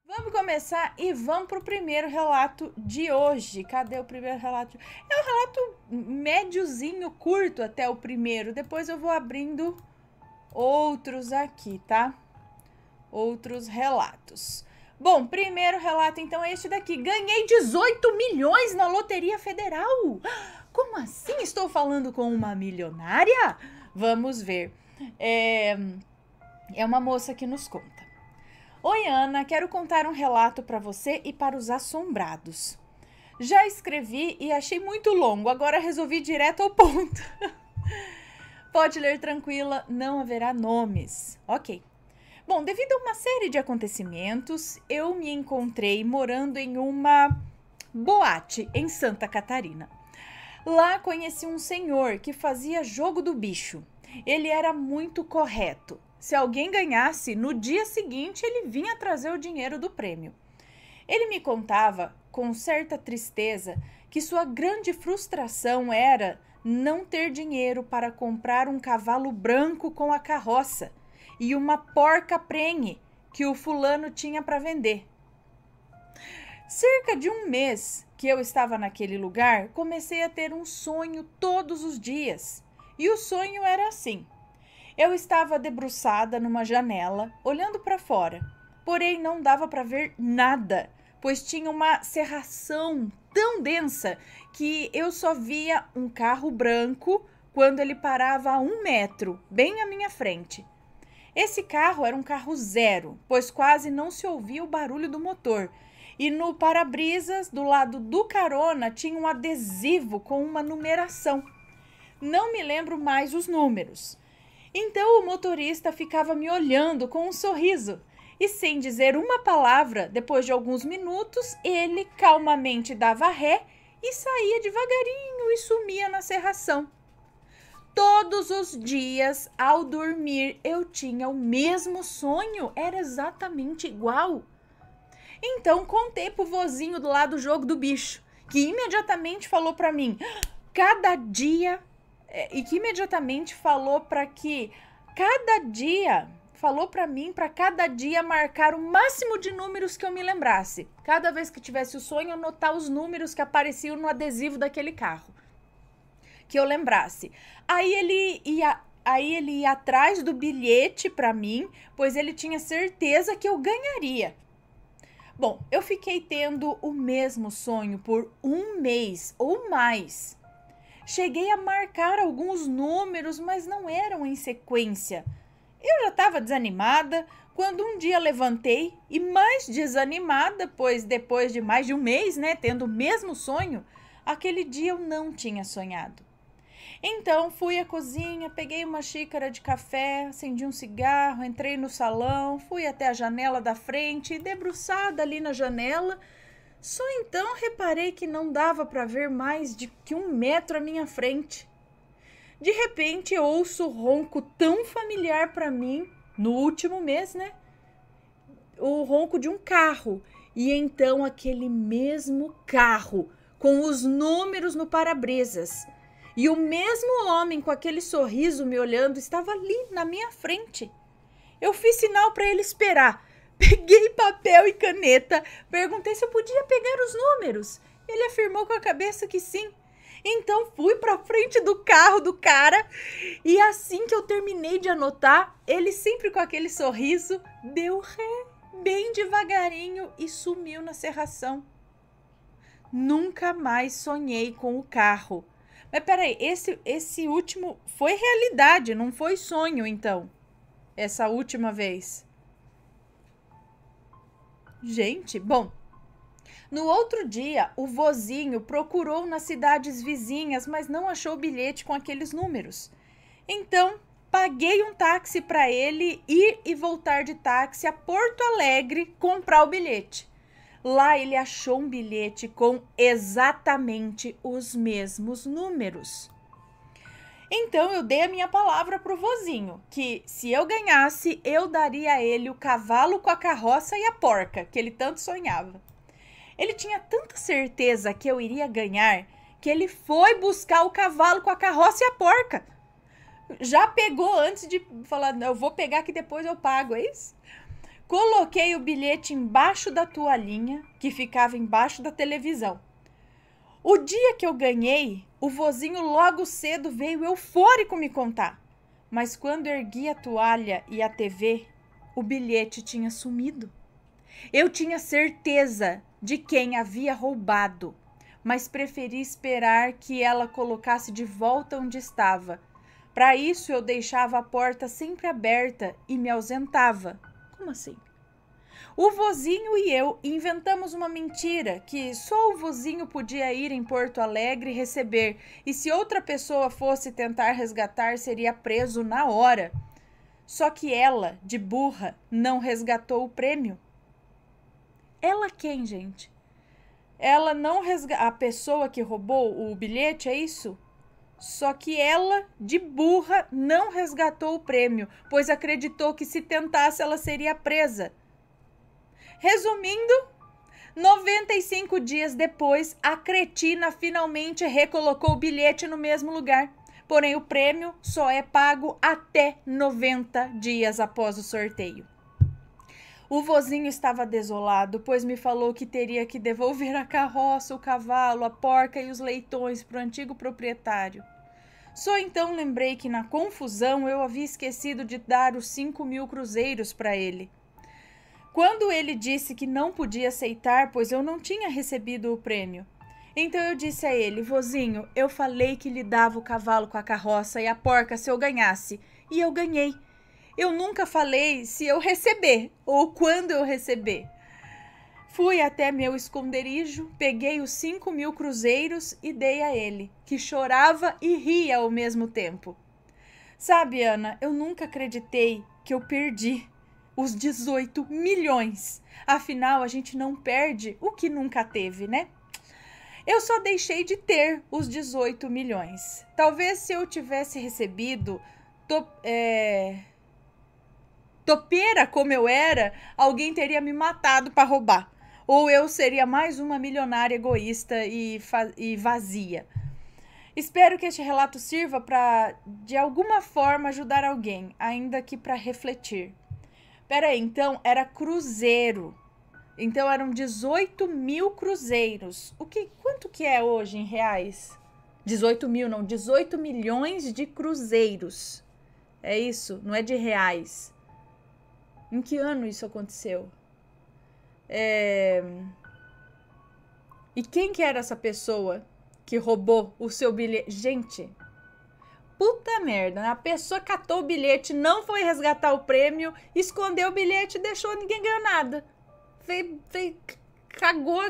Vamos começar e vamos para o primeiro relato de hoje. Cadê o primeiro relato? É um relato médiozinho, curto até o primeiro. Depois eu vou abrindo outros aqui, tá? Outros relatos. Bom, primeiro relato então é este daqui. Ganhei 18 milhões na Loteria Federal. Como assim? Estou falando com uma milionária? Vamos ver. É uma moça que nos conta. Oi, Ana, quero contar um relato para você e para os assombrados. Já escrevi e achei muito longo, agora resolvi direto ao ponto. Pode ler tranquila, não haverá nomes. Ok. Bom, devido a uma série de acontecimentos, eu me encontrei morando em uma boate em Santa Catarina. Lá conheci um senhor que fazia jogo do bicho. Ele era muito correto. Se alguém ganhasse, no dia seguinte ele vinha trazer o dinheiro do prêmio. Ele me contava, com certa tristeza, que sua grande frustração era não ter dinheiro para comprar um cavalo branco com a carroça e uma porca prenhe que o fulano tinha para vender. Cerca de um mês que eu estava naquele lugar, comecei a ter um sonho todos os dias. E o sonho era assim. Eu estava debruçada numa janela, olhando para fora, porém não dava para ver nada, pois tinha uma cerração tão densa que eu só via um carro branco quando ele parava a 1 metro, bem à minha frente. Esse carro era um carro zero, pois quase não se ouvia o barulho do motor, e no para-brisas do lado do carona tinha um adesivo com uma numeração. Não me lembro mais os números. Então o motorista ficava me olhando com um sorriso e, sem dizer uma palavra, depois de alguns minutos, ele calmamente dava ré e saía devagarinho e sumia na cerração. Todos os dias, ao dormir, eu tinha o mesmo sonho, era exatamente igual. Então contei pro vozinho do lado do jogo do bicho, que imediatamente falou para mim, cada dia... E que imediatamente falou para mim para cada dia marcar o máximo de números que eu me lembrasse. Cada vez que tivesse o sonho, anotar os números que apareciam no adesivo daquele carro. Que eu lembrasse. Aí ele ia atrás do bilhete para mim, pois ele tinha certeza que eu ganharia. Bom, eu fiquei tendo o mesmo sonho por 1 mês ou mais. Cheguei a marcar alguns números, mas não eram em sequência. Eu já estava desanimada quando um dia levantei e mais desanimada, pois depois de mais de 1 mês, tendo o mesmo sonho, aquele dia eu não tinha sonhado. Então fui à cozinha, peguei uma xícara de café, acendi um cigarro, entrei no salão, fui até a janela da frente e debruçada ali na janela, só então reparei que não dava para ver mais de que 1 metro à minha frente. De repente ouço o ronco tão familiar para mim, no último mês, o ronco de um carro. E então aquele mesmo carro, com os números no para-brisas. E o mesmo homem com aquele sorriso me olhando estava ali na minha frente. Eu fiz sinal para ele esperar. Peguei papel e caneta, perguntei se eu podia pegar os números. Ele afirmou com a cabeça que sim. Então fui para frente do carro do cara e assim que eu terminei de anotar, ele sempre com aquele sorriso, deu ré bem devagarinho e sumiu na cerração. Nunca mais sonhei com o carro. Mas peraí, esse último foi realidade, não foi sonho então, essa última vez. Gente, bom, no outro dia, o vozinho procurou nas cidades vizinhas, mas não achou o bilhete com aqueles números. Então, paguei um táxi para ele ir e voltar de táxi a Porto Alegre comprar o bilhete. Lá ele achou um bilhete com exatamente os mesmos números. Então eu dei a minha palavra pro vozinho, que se eu ganhasse, eu daria a ele o cavalo com a carroça e a porca, que ele tanto sonhava. Ele tinha tanta certeza que eu iria ganhar, que ele foi buscar o cavalo com a carroça e a porca. Já pegou antes de falar, eu vou pegar que depois eu pago, é isso? Coloquei o bilhete embaixo da toalhinha, que ficava embaixo da televisão. O dia que eu ganhei, o vozinho logo cedo veio eufórico me contar. Mas quando ergui a toalha e a TV, o bilhete tinha sumido. Eu tinha certeza de quem havia roubado, mas preferi esperar que ela colocasse de volta onde estava. Para isso, eu deixava a porta sempre aberta e me ausentava. Como assim? O vozinho e eu inventamos uma mentira que só o vozinho podia ir em Porto Alegre receber, e se outra pessoa fosse tentar resgatar, seria preso na hora. Só que ela, de burra, não resgatou o prêmio. Ela quem, gente? Ela não resgatou. A pessoa que roubou o bilhete, é isso? Só que ela, de burra, não resgatou o prêmio, pois acreditou que se tentasse ela seria presa. Resumindo, 95 dias depois, a cretina finalmente recolocou o bilhete no mesmo lugar. Porém, o prêmio só é pago até 90 dias após o sorteio. O vozinho estava desolado, pois me falou que teria que devolver a carroça, o cavalo, a porca e os leitões para o antigo proprietário. Só então lembrei que na confusão eu havia esquecido de dar os 5.000 cruzeiros para ele. Quando ele disse que não podia aceitar, pois eu não tinha recebido o prêmio. Então eu disse a ele: vozinho, eu falei que lhe dava o cavalo com a carroça e a porca se eu ganhasse. E eu ganhei. Eu nunca falei se eu receber ou quando eu receber. Fui até meu esconderijo, peguei os 5.000 cruzeiros e dei a ele, que chorava e ria ao mesmo tempo. Sabe, Ana, eu nunca acreditei que eu perdi os 18 milhões. Afinal, a gente não perde o que nunca teve, né? Eu só deixei de ter os 18 milhões. Talvez se eu tivesse recebido topeira como eu era, alguém teria me matado para roubar. Ou eu seria mais uma milionária egoísta e vazia. Espero que este relato sirva para, de alguma forma, ajudar alguém, ainda que para refletir. Peraí, então era cruzeiro. Então eram 18.000 cruzeiros. Quanto que é hoje em reais? 18.000 não, 18 milhões de cruzeiros. É isso, não é de reais. Em que ano isso aconteceu? E quem que era essa pessoa que roubou o seu bilhete? Gente, puta merda, né? A pessoa catou o bilhete, não foi resgatar o prêmio, escondeu o bilhete e deixou, ninguém ganhou nada. Cagou,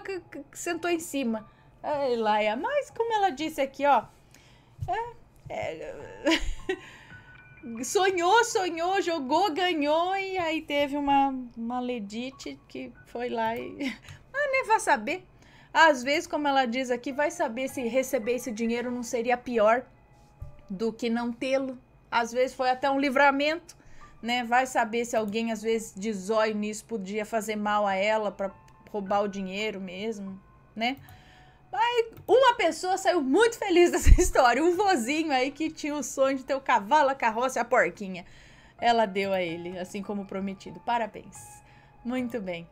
sentou em cima. Ai, Laia, mas como ela disse aqui, ó. Sonhou, jogou, ganhou e aí teve uma ledite que foi lá e... nem vai saber. Às vezes, como ela diz aqui, vai saber se receber esse dinheiro não seria pior do que não tê-lo. Às vezes foi até um livramento, né? Vai saber se alguém, às vezes, de zóio nisso podia fazer mal a ela para roubar o dinheiro mesmo, né? Mas uma pessoa saiu muito feliz dessa história. Um vozinho aí que tinha o sonho de ter o cavalo, a carroça e a porquinha. Ela deu a ele, assim como prometido. Parabéns. Muito bem.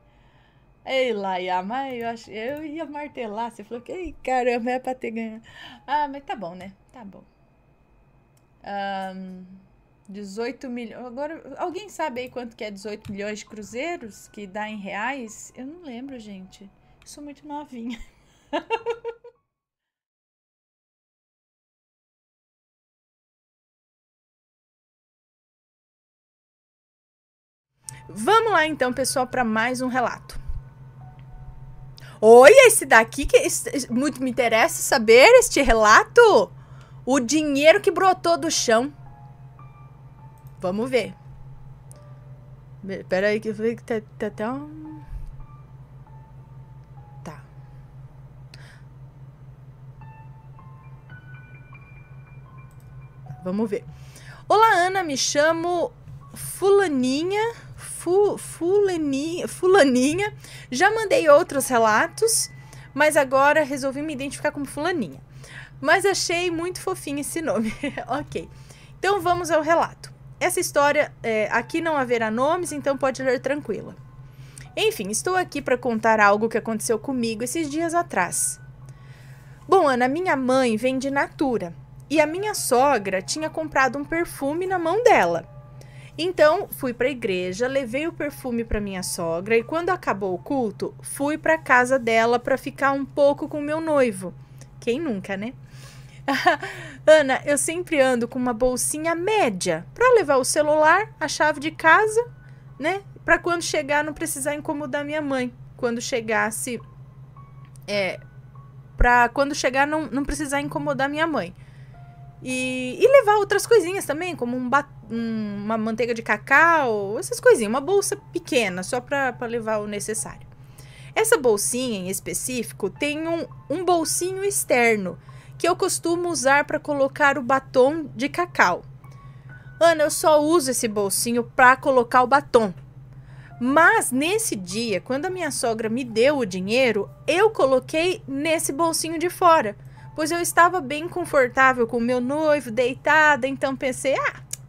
Ei, Laia, mas eu ia martelar. Você falou que, ei, caramba, é pra ter ganho. Mas tá bom, né? Tá bom. 18 milhões. Agora, alguém sabe aí quanto que é 18 milhões de cruzeiros? Que dá em reais? Eu não lembro, gente. Eu sou muito novinha. Vamos lá então, pessoal, para mais um relato. Oi, esse daqui que muito me interessa saber este relato. O dinheiro que brotou do chão. Vamos ver. Pera aí que eu vi que tá até um... Tá. Vamos ver. Olá, Ana, me chamo Fulaninha. Fulaninha. Já mandei outros relatos, mas agora resolvi me identificar como Fulaninha. Mas achei muito fofinho esse nome. Ok. Então vamos ao relato. essa história, aqui não haverá nomes, então pode ler tranquila. Enfim, estou aqui para contar algo que aconteceu comigo esses dias atrás. Bom, Ana, minha mãe vem de Natura e a minha sogra tinha comprado um perfume na mão dela. Então, fui para a igreja, levei o perfume para minha sogra e quando acabou o culto, fui para a casa dela para ficar um pouco com meu noivo. Quem nunca, né? Ana, eu sempre ando com uma bolsinha média para levar o celular, a chave de casa, né? Para quando chegar não precisar incomodar minha mãe. Quando chegasse, para quando chegar não precisar incomodar minha mãe. E levar outras coisinhas também, como uma manteiga de cacau, essas coisinhas, uma bolsa pequena, só para levar o necessário. Essa bolsinha em específico tem um bolsinho externo, que eu costumo usar para colocar o batom de cacau. Ana, eu só uso esse bolsinho para colocar o batom. Mas nesse dia, quando a minha sogra me deu o dinheiro, eu coloquei nesse bolsinho de fora. Pois eu estava bem confortável com o meu noivo, deitada, então pensei,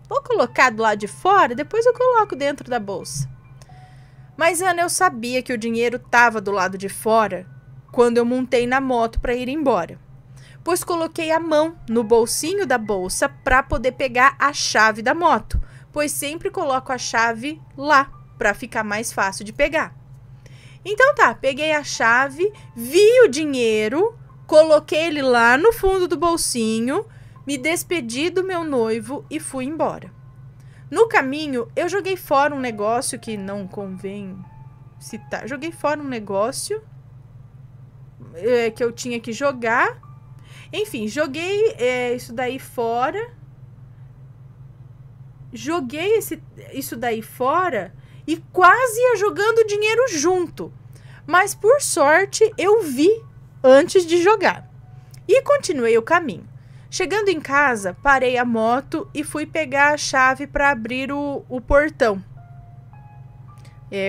vou colocar do lado de fora, depois eu coloco dentro da bolsa. Mas, Ana, eu sabia que o dinheiro estava do lado de fora quando eu montei na moto para ir embora. Pois coloquei a mão no bolsinho da bolsa para poder pegar a chave da moto, pois sempre coloco a chave lá para ficar mais fácil de pegar. Então tá, peguei a chave, vi o dinheiro, coloquei ele lá no fundo do bolsinho, me despedi do meu noivo e fui embora. No caminho, eu joguei fora um negócio que não convém citar. Joguei fora um negócio que eu tinha que jogar. Enfim, joguei isso daí fora. Joguei isso daí fora e quase ia jogando o dinheiro junto. Mas, por sorte, eu vi antes de jogar. E continuei o caminho. Chegando em casa, parei a moto e fui pegar a chave para abrir o portão.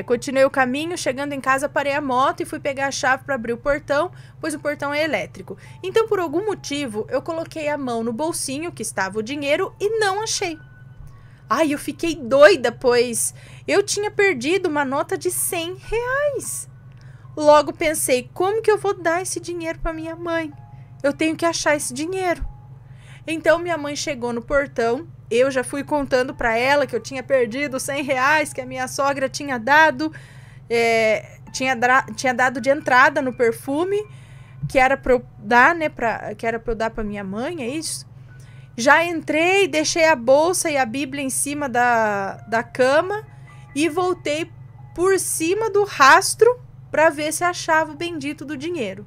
Continuei o caminho, chegando em casa, parei a moto e fui pegar a chave para abrir o portão, pois o portão é elétrico. Então, por algum motivo, eu coloquei a mão no bolsinho que estava o dinheiro e não achei. Ai, eu fiquei doida, pois eu tinha perdido uma nota de R$100. Logo pensei, como que eu vou dar esse dinheiro para minha mãe? Eu tenho que achar esse dinheiro. Então, minha mãe chegou no portão, eu já fui contando para ela que eu tinha perdido R$100 que a minha sogra tinha dado, tinha dado de entrada no perfume, que era para eu dar, né, que era para eu dar para minha mãe, é isso? Já entrei, deixei a bolsa e a Bíblia em cima da cama e voltei por cima do rastro para ver se achava o bendito do dinheiro.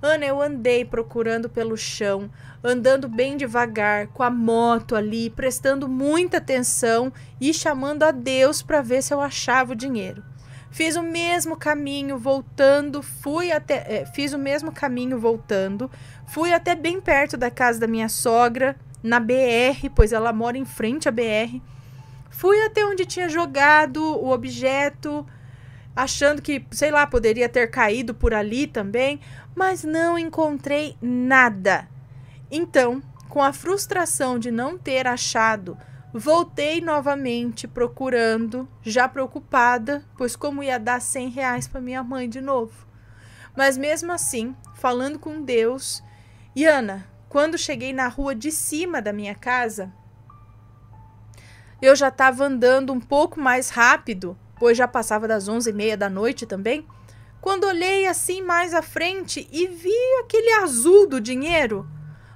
Ana, eu andei procurando pelo chão, andando bem devagar, com a moto ali, prestando muita atenção e chamando a Deus para ver se eu achava o dinheiro. Fiz o mesmo caminho voltando, fui até bem perto da casa da minha sogra, na BR, pois ela mora em frente à BR. Fui até onde tinha jogado o objeto, achando que, sei lá, poderia ter caído por ali também, mas não encontrei nada. Então, com a frustração de não ter achado, voltei novamente procurando, já preocupada, pois como ia dar R$100 para minha mãe de novo. Mas mesmo assim, falando com Deus, e Ana, quando cheguei na rua de cima da minha casa, eu já estava andando um pouco mais rápido, pois já passava das 11h30 da noite também, quando olhei assim mais à frente e vi aquele azul do dinheiro.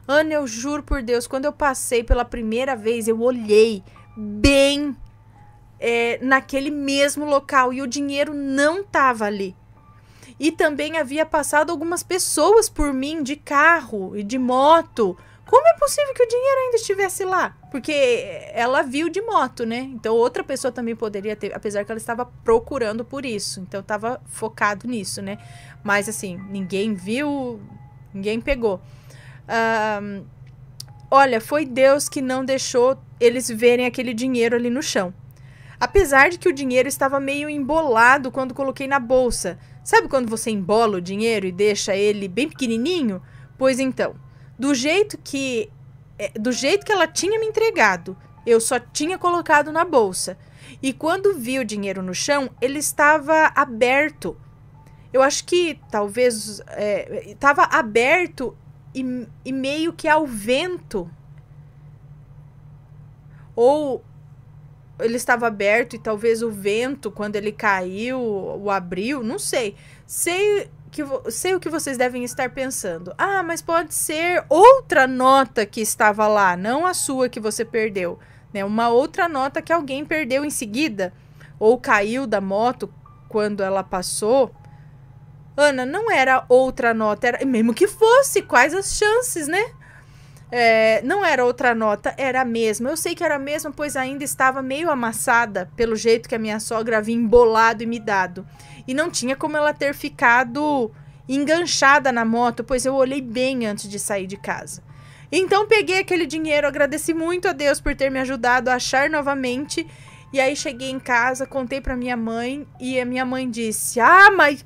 Ana, eu juro por Deus, quando eu passei pela primeira vez, eu olhei bem naquele mesmo local e o dinheiro não estava ali. E também havia passado algumas pessoas por mim de carro e de moto. Como é possível que o dinheiro ainda estivesse lá? Porque ela viu de moto, né? Então outra pessoa também poderia ter, apesar que ela estava procurando por isso. Então estava focado nisso, né? Mas assim, ninguém viu, ninguém pegou. Olha, foi Deus que não deixou eles verem aquele dinheiro ali no chão. Apesar de que o dinheiro estava meio embolado quando coloquei na bolsa. Sabe quando você embola o dinheiro e deixa ele bem pequenininho? Pois então, do jeito que ela tinha me entregado, Eu só tinha colocado na bolsa. E quando vi o dinheiro no chão, ele estava aberto. Eu acho que talvez estava aberto e meio que ao vento. Ou ele estava aberto e talvez o vento, quando ele caiu, o abriu, não sei. Sei o que vocês devem estar pensando. Ah, mas pode ser outra nota que estava lá, não a sua que você perdeu, né? Uma outra nota que alguém perdeu em seguida, ou caiu da moto quando ela passou. Ana, não era outra nota, era mesmo que fosse, quais as chances, né? Não era outra nota, era a mesma. Eu sei que era a mesma, pois ainda estava meio amassada pelo jeito que a minha sogra havia embolado e me dado. E não tinha como ela ter ficado enganchada na moto, pois eu olhei bem antes de sair de casa. Então peguei aquele dinheiro, agradeci muito a Deus por ter me ajudado a achar novamente. E aí cheguei em casa, contei para minha mãe e a minha mãe disse: "Ah, mas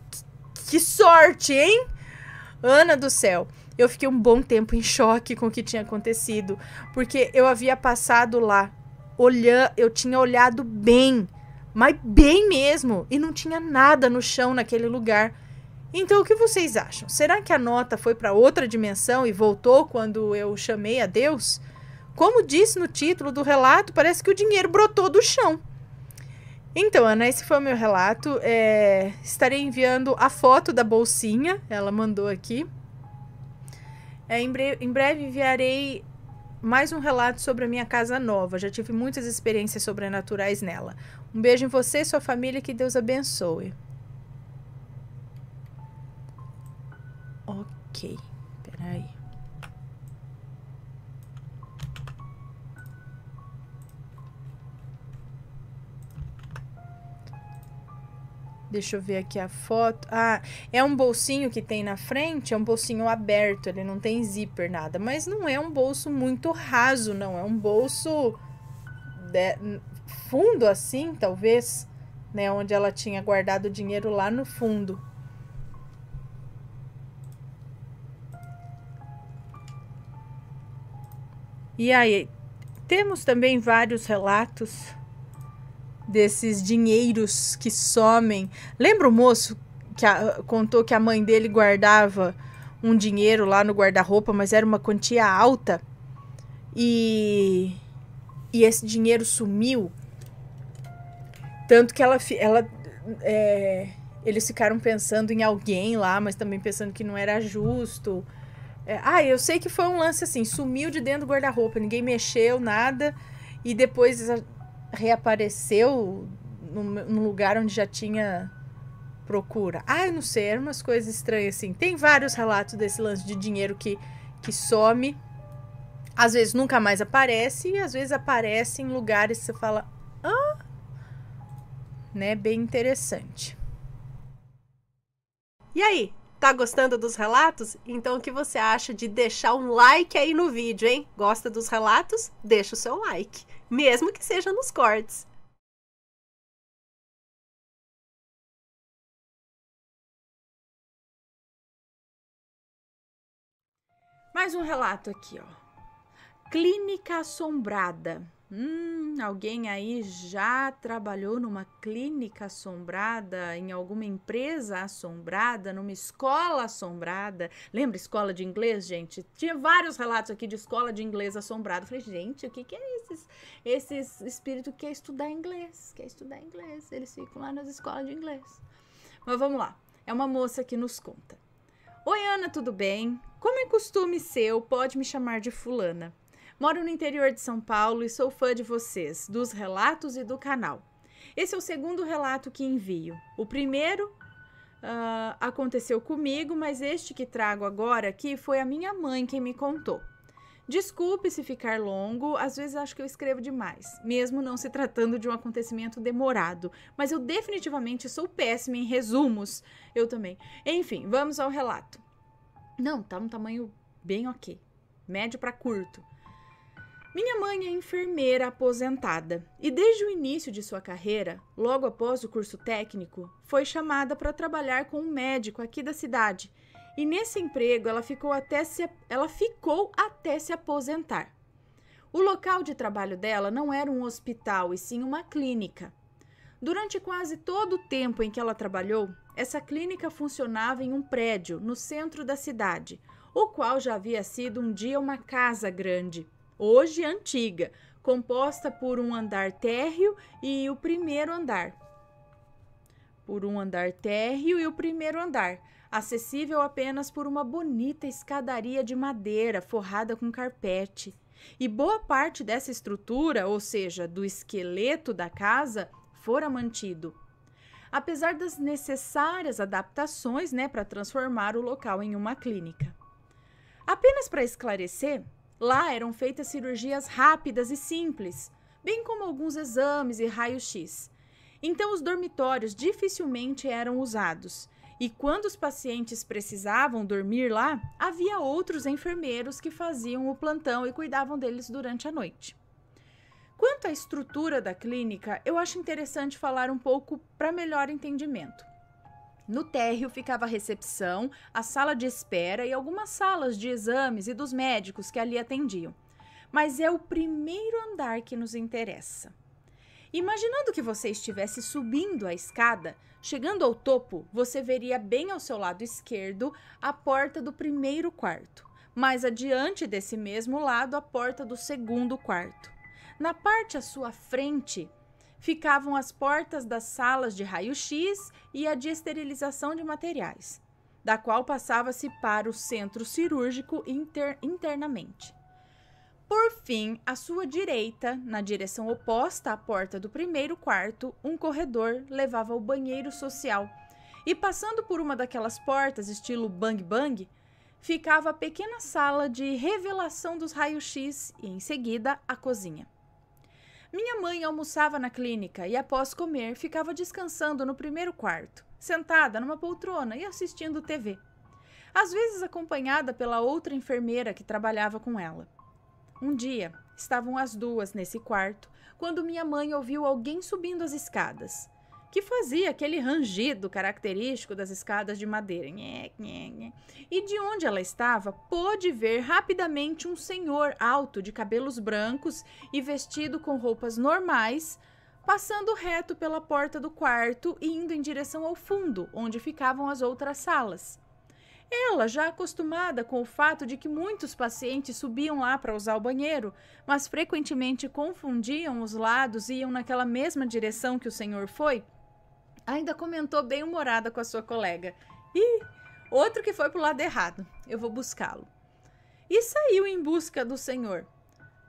que sorte, hein? Ana do céu." Eu fiquei um bom tempo em choque com o que tinha acontecido, porque eu havia passado lá, eu tinha olhado bem, mas bem mesmo, e não tinha nada no chão naquele lugar. Então, o que vocês acham? Será que a nota foi para outra dimensão e voltou quando eu chamei a Deus? Como disse no título do relato, parece que o dinheiro brotou do chão. Então, Ana, esse foi o meu relato. Estarei enviando a foto da bolsinha, ela mandou aqui. Em breve enviarei mais um relato sobre a minha casa nova. Já tive muitas experiências sobrenaturais nela. Um beijo em você e sua família, que Deus abençoe. Ok, peraí. Deixa eu ver aqui a foto. Ah, é um bolsinho que tem na frente, é um bolsinho aberto, ele não tem zíper, nada. Mas não é um bolso muito raso, não. É um bolso fundo assim, talvez, né? Onde ela tinha guardado o dinheiro lá no fundo. E aí, temos também vários relatos desses dinheiros que somem. Lembra o moço que contou que a mãe dele guardava um dinheiro lá no guarda-roupa, mas era uma quantia alta? E esse dinheiro sumiu. Tanto que eles ficaram pensando em alguém lá, mas também pensando que não era justo. Eu sei que foi um lance assim, sumiu de dentro do guarda-roupa, ninguém mexeu, nada, e depois reapareceu num lugar onde já tinha procura. Eu não sei, eram umas coisas estranhas assim. Tem vários relatos desse lance de dinheiro que some, às vezes nunca mais aparece, e às vezes aparece em lugares que você fala, né? Bem interessante. E aí? Tá gostando dos relatos? Então o que você acha de deixar um like aí no vídeo, hein? Gosta dos relatos? Deixa o seu like, mesmo que seja nos cortes. Mais um relato aqui, ó. Clínica assombrada. Alguém aí já trabalhou numa clínica assombrada, em alguma empresa assombrada, numa escola assombrada? Lembra escola de inglês, gente? Tinha vários relatos aqui de escola de inglês assombrada. Falei, gente, o que é esses espíritos que quer estudar inglês? Quer estudar inglês? Eles ficam lá nas escolas de inglês. Mas vamos lá. É uma moça que nos conta. Oi, Ana, tudo bem? Como é costume seu, pode me chamar de fulana. Moro no interior de São Paulo e sou fã de vocês, dos relatos e do canal. Esse é o segundo relato que envio. O primeiro aconteceu comigo, mas este que trago agora aqui foi a minha mãe quem me contou. Desculpe se ficar longo, às vezes acho que eu escrevo demais, mesmo não se tratando de um acontecimento demorado, mas eu definitivamente sou péssima em resumos. Eu também. Enfim, vamos ao relato. Não, tá um tamanho bem ok, médio para curto. Minha mãe é enfermeira aposentada e desde o início de sua carreira, logo após o curso técnico, foi chamada para trabalhar com um médico aqui da cidade. E nesse emprego ela ficou até se aposentar. O local de trabalho dela não era um hospital, e sim uma clínica. Durante quase todo o tempo em que ela trabalhou, essa clínica funcionava em um prédio no centro da cidade, o qual já havia sido um dia uma casa grande, hoje antiga, composta por um andar térreo e o primeiro andar. Acessível apenas por uma bonita escadaria de madeira forrada com carpete. E boa parte dessa estrutura, ou seja, do esqueleto da casa, fora mantido. Apesar das necessárias adaptações, para transformar o local em uma clínica. Apenas para esclarecer, lá eram feitas cirurgias rápidas e simples, bem como alguns exames e raio-x. Então, os dormitórios dificilmente eram usados. E quando os pacientes precisavam dormir lá, havia outros enfermeiros que faziam o plantão e cuidavam deles durante a noite. Quanto à estrutura da clínica, eu acho interessante falar um pouco para melhor entendimento. No térreo ficava a recepção, a sala de espera e algumas salas de exames e dos médicos que ali atendiam. Mas é o primeiro andar que nos interessa. Imaginando que você estivesse subindo a escada, chegando ao topo, você veria bem ao seu lado esquerdo a porta do primeiro quarto. Mais adiante desse mesmo lado, a porta do segundo quarto. Na parte à sua frente, ficavam as portas das salas de raio-x e a de esterilização de materiais, da qual passava-se para o centro cirúrgico internamente. Por fim, à sua direita, na direção oposta à porta do primeiro quarto, um corredor levava ao banheiro social. E passando por uma daquelas portas, estilo bang-bang, ficava a pequena sala de revelação dos raios-x e, em seguida, a cozinha. Minha mãe almoçava na clínica e, após comer, ficava descansando no primeiro quarto, sentada numa poltrona e assistindo TV. Às vezes acompanhada pela outra enfermeira que trabalhava com ela. Um dia, estavam as duas nesse quarto, quando minha mãe ouviu alguém subindo as escadas, que fazia aquele rangido característico das escadas de madeira. E de onde ela estava, pôde ver rapidamente um senhor alto, de cabelos brancos e vestido com roupas normais, passando reto pela porta do quarto e indo em direção ao fundo, onde ficavam as outras salas. Ela, já acostumada com o fato de que muitos pacientes subiam lá para usar o banheiro, mas frequentemente confundiam os lados e iam naquela mesma direção que o senhor foi, ainda comentou bem-humorada com a sua colega. "Ih, outro que foi para o lado errado, eu vou buscá-lo." E saiu em busca do senhor.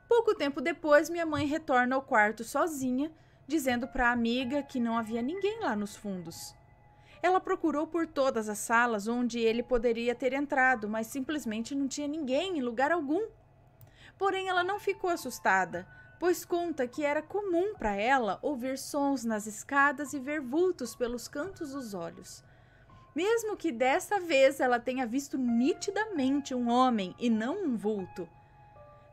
Pouco tempo depois, minha mãe retorna ao quarto sozinha, dizendo para a amiga que não havia ninguém lá nos fundos. Ela procurou por todas as salas onde ele poderia ter entrado, mas simplesmente não tinha ninguém em lugar algum. Porém, ela não ficou assustada, pois conta que era comum para ela ouvir sons nas escadas e ver vultos pelos cantos dos olhos. Mesmo que dessa vez ela tenha visto nitidamente um homem e não um vulto.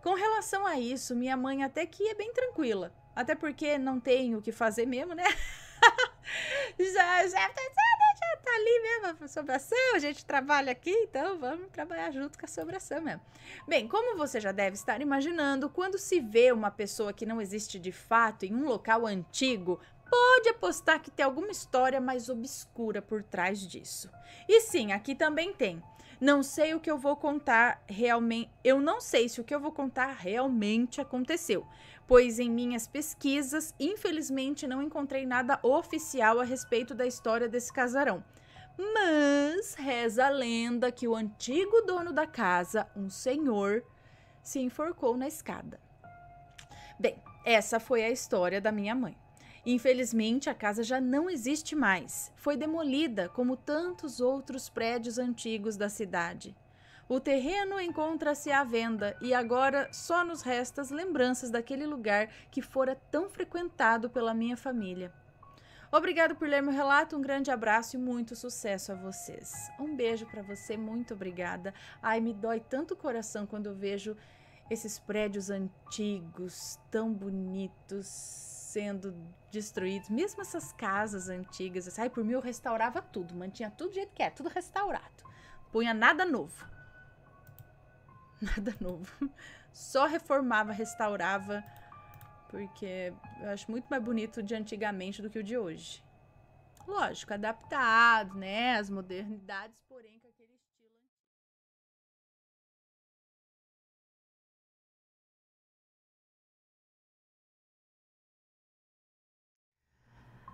Com relação a isso, minha mãe até que é bem tranquila, até porque não tem o que fazer mesmo, né? já tá ali mesmo a assombração, a gente trabalha aqui, então vamos trabalhar junto com a assombração mesmo. Bem, como você já deve estar imaginando, quando se vê uma pessoa que não existe de fato em um local antigo, pode apostar que tem alguma história mais obscura por trás disso. E sim, aqui também tem. Não sei o que eu vou contar realmente. Eu não sei se o que eu vou contar realmente aconteceu, pois em minhas pesquisas, infelizmente, não encontrei nada oficial a respeito da história desse casarão. Mas reza a lenda que o antigo dono da casa, um senhor, se enforcou na escada. Bem, essa foi a história da minha mãe. Infelizmente, a casa já não existe mais. Foi demolida, como tantos outros prédios antigos da cidade. O terreno encontra-se à venda e agora só nos resta as lembranças daquele lugar que fora tão frequentado pela minha família. Obrigado por ler meu relato, um grande abraço e muito sucesso a vocês. Um beijo para você, muito obrigada. Ai, me dói tanto o coração quando eu vejo esses prédios antigos, tão bonitos, sendo destruídos, mesmo essas casas antigas. Ai, por mim eu restaurava tudo, mantinha tudo do jeito que é, tudo restaurado. Punha nada novo. Nada novo. só reformava, restaurava, porque eu acho muito mais bonito o de antigamente do que o de hoje. Lógico, adaptado, né, às modernidades, porém com aquele estilo.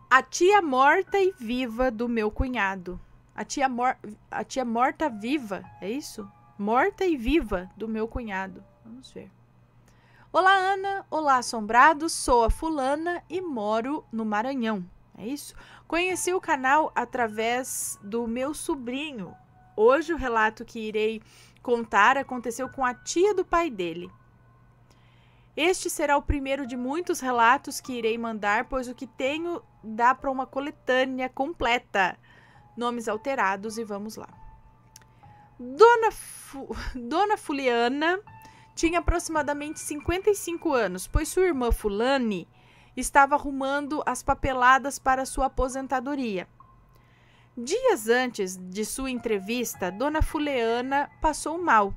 A tia morta e viva do meu cunhado. A tia morta viva, é isso? Morta e viva do meu cunhado. Vamos ver. Olá, Ana. Olá, assombrados. Sou a fulana e moro no Maranhão. É isso? Conheci o canal através do meu sobrinho. Hoje o relato que irei contar aconteceu com a tia do pai dele. Este será o primeiro de muitos relatos que irei mandar, pois o que tenho dá para uma coletânea completa. Nomes alterados e vamos lá. Dona Fuliana tinha aproximadamente 55 anos, pois sua irmã Fulane estava arrumando as papeladas para sua aposentadoria. Dias antes de sua entrevista, Dona Fuliana passou mal.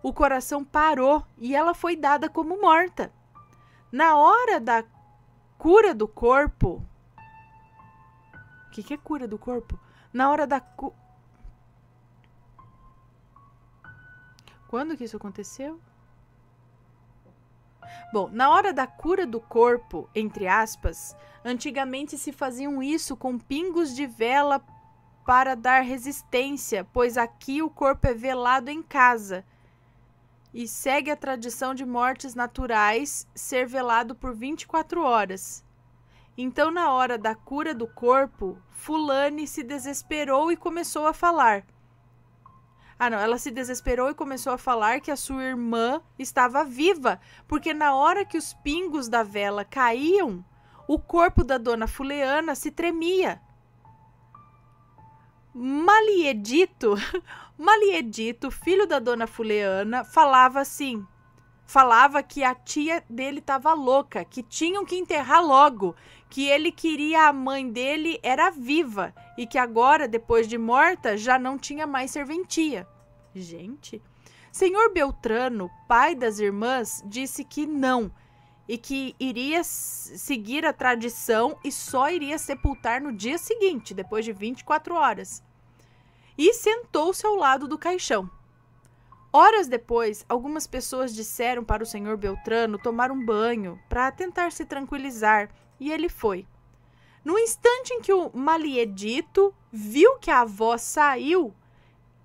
O coração parou e ela foi dada como morta. Na hora da cura do corpo... O que é cura do corpo? Na hora da... Quando que isso aconteceu? Bom, na hora da cura do corpo, entre aspas, antigamente se faziam isso com pingos de vela para dar resistência, pois aqui o corpo é velado em casa e segue a tradição de mortes naturais ser velado por 24 horas. Então, na hora da cura do corpo, Fulane se desesperou e começou a falar. Ela se desesperou e começou a falar que a sua irmã estava viva, porque na hora que os pingos da vela caíam, o corpo da dona Fuliana se tremia. Maliedito, filho da dona Fuliana, falava assim. Falava que a tia dele estava louca, que tinham que enterrar logo, que ele queria a mãe dele era viva e que agora, depois de morta, já não tinha mais serventia. Gente, senhor Beltrano, pai das irmãs, disse que não e que iria seguir a tradição e só iria sepultar no dia seguinte, depois de 24 horas. E sentou-se ao lado do caixão. Horas depois, algumas pessoas disseram para o senhor Beltrano tomar um banho para tentar se tranquilizar, e ele foi. No instante em que o Maliedito viu que a avó saiu,